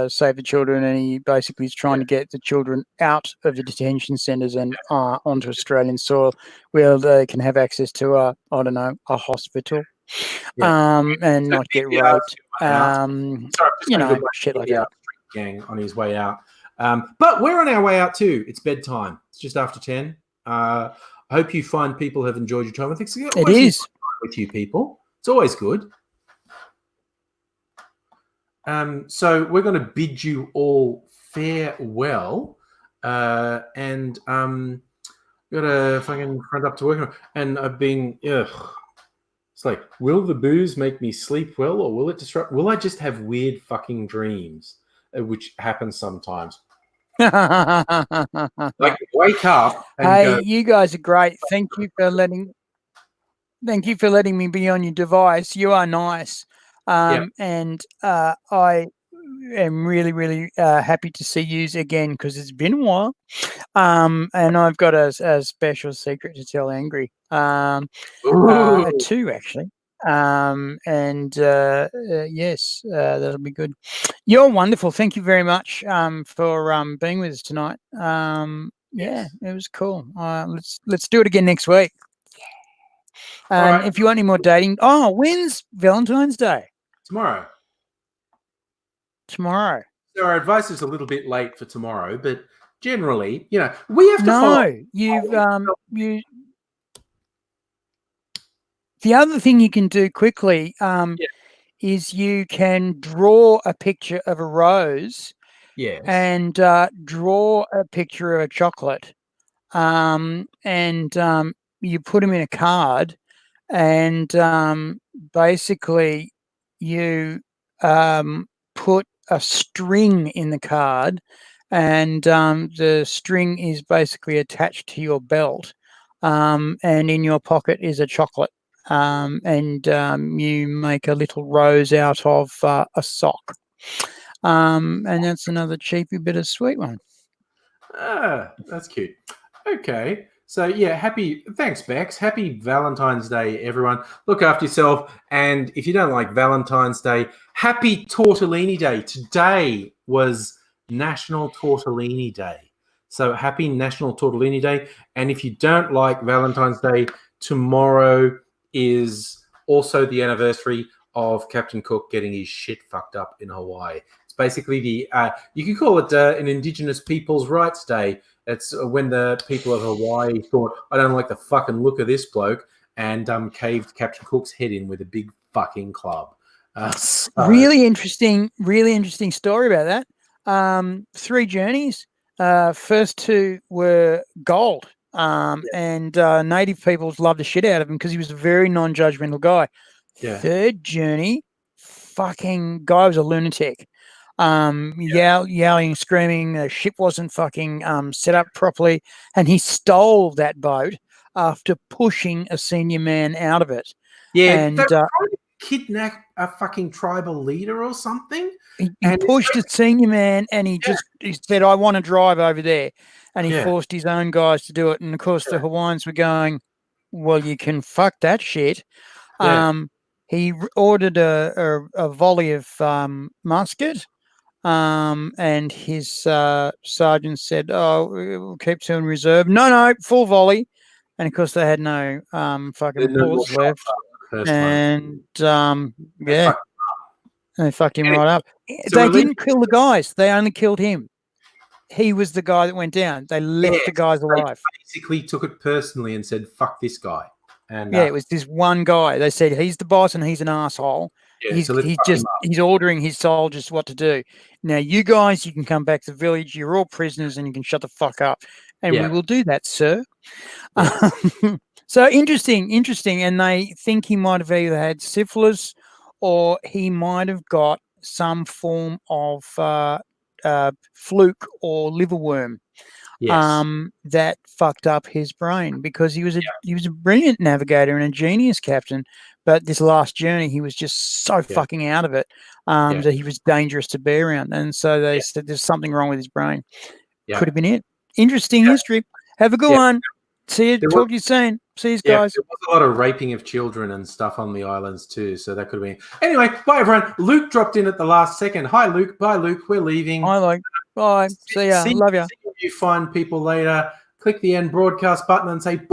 Save the Children, and he basically is trying to get the children out of the detention centres and onto Australian soil, where they can have access to a hospital, and not get raped. Sorry, I'm just going to go Shit like that. Gang on his way out. But we're on our way out too. It's bedtime. It's just after 10. I hope you find people have enjoyed your time. I think it is with you people. It's always good. So we're going to bid you all farewell, and got to fucking front up to work. And I've been, it's like, will the booze make me sleep well, or will it disrupt? Will I just have weird fucking dreams, which happens sometimes? Like wake up and go, you guys are great. Thank you for letting me be on your device. You are nice. And I am really, really happy to see you again, because it's been a while. And I've got a special secret to tell Angry. Two actually. Yes, that'll be good. You're wonderful. Thank you very much for being with us tonight. Yeah, it was cool. Let's do it again next week. And if you want any more dating, when's Valentine's Day? Tomorrow. So our advice is a little bit late for tomorrow, but generally, we have to follow. The other thing you can do quickly is you can draw a picture of a rose, and draw a picture of a chocolate, and you put them in a card, and basically you put a string in the card, and the string is basically attached to your belt, and in your pocket is a chocolate, and you make a little rose out of a sock, and that's another cheapy bit of sweet one. That's cute. Okay. So thanks, Bex. Happy Valentine's Day, everyone. Look after yourself. And if you don't like Valentine's Day, happy Tortellini Day. Today was National Tortellini Day. So happy National Tortellini Day. And if you don't like Valentine's Day, tomorrow is also the anniversary of Captain Cook getting his shit fucked up in Hawaii. It's basically you could call it an Indigenous Peoples' Rights Day. It's when the people of Hawaii thought, I don't like the fucking look of this bloke, and caved Captain Cook's head in with a big fucking club. Really interesting story about that. 3 journeys. First 2 were gold, and native peoples loved the shit out of him because he was a very non-judgmental guy. Yeah. 3rd journey, fucking guy was a lunatic. Yelling, screaming, the ship wasn't fucking set up properly, and he stole that boat after pushing a senior man out of it. Yeah, and kidnap a fucking tribal leader or something. He pushed a senior man, and he said, I want to drive over there, and he forced his own guys to do it. And of course the Hawaiians were going, well, you can fuck that shit. He ordered a volley of musket, and his sergeant said, we'll keep 2 in reserve. No, full volley. And of course they had no fucking bullets left. And they fucked him right up. They didn't kill the guys. They only killed him. He was the guy that went down. They left the guys alive. They basically took it personally and said, fuck this guy. And it was this one guy. They said, he's the boss and he's an asshole. He's ordering his soldiers what to do. Now, you guys, you can come back to the village. You're all prisoners, and you can shut the fuck up. And we will do that, sir. So interesting. And they think he might have either had syphilis, or he might have got some form of fluke or liverworm. That fucked up his brain, because he was a brilliant navigator and a genius captain, but this last journey he was just so fucking out of it that he was dangerous to be around, and so they said there's something wrong with his brain. Yeah. Could have been it. Interesting history. Have a good one. See you. Talk to you soon. See you guys. There was a lot of raping of children and stuff on the islands too, so that could have been. Anyway, bye everyone. Luke dropped in at the last second. Hi Luke. Bye Luke. We're leaving. Bye, Luke. Bye. See ya. Love ya. See you fine people later. Click the end broadcast button and say.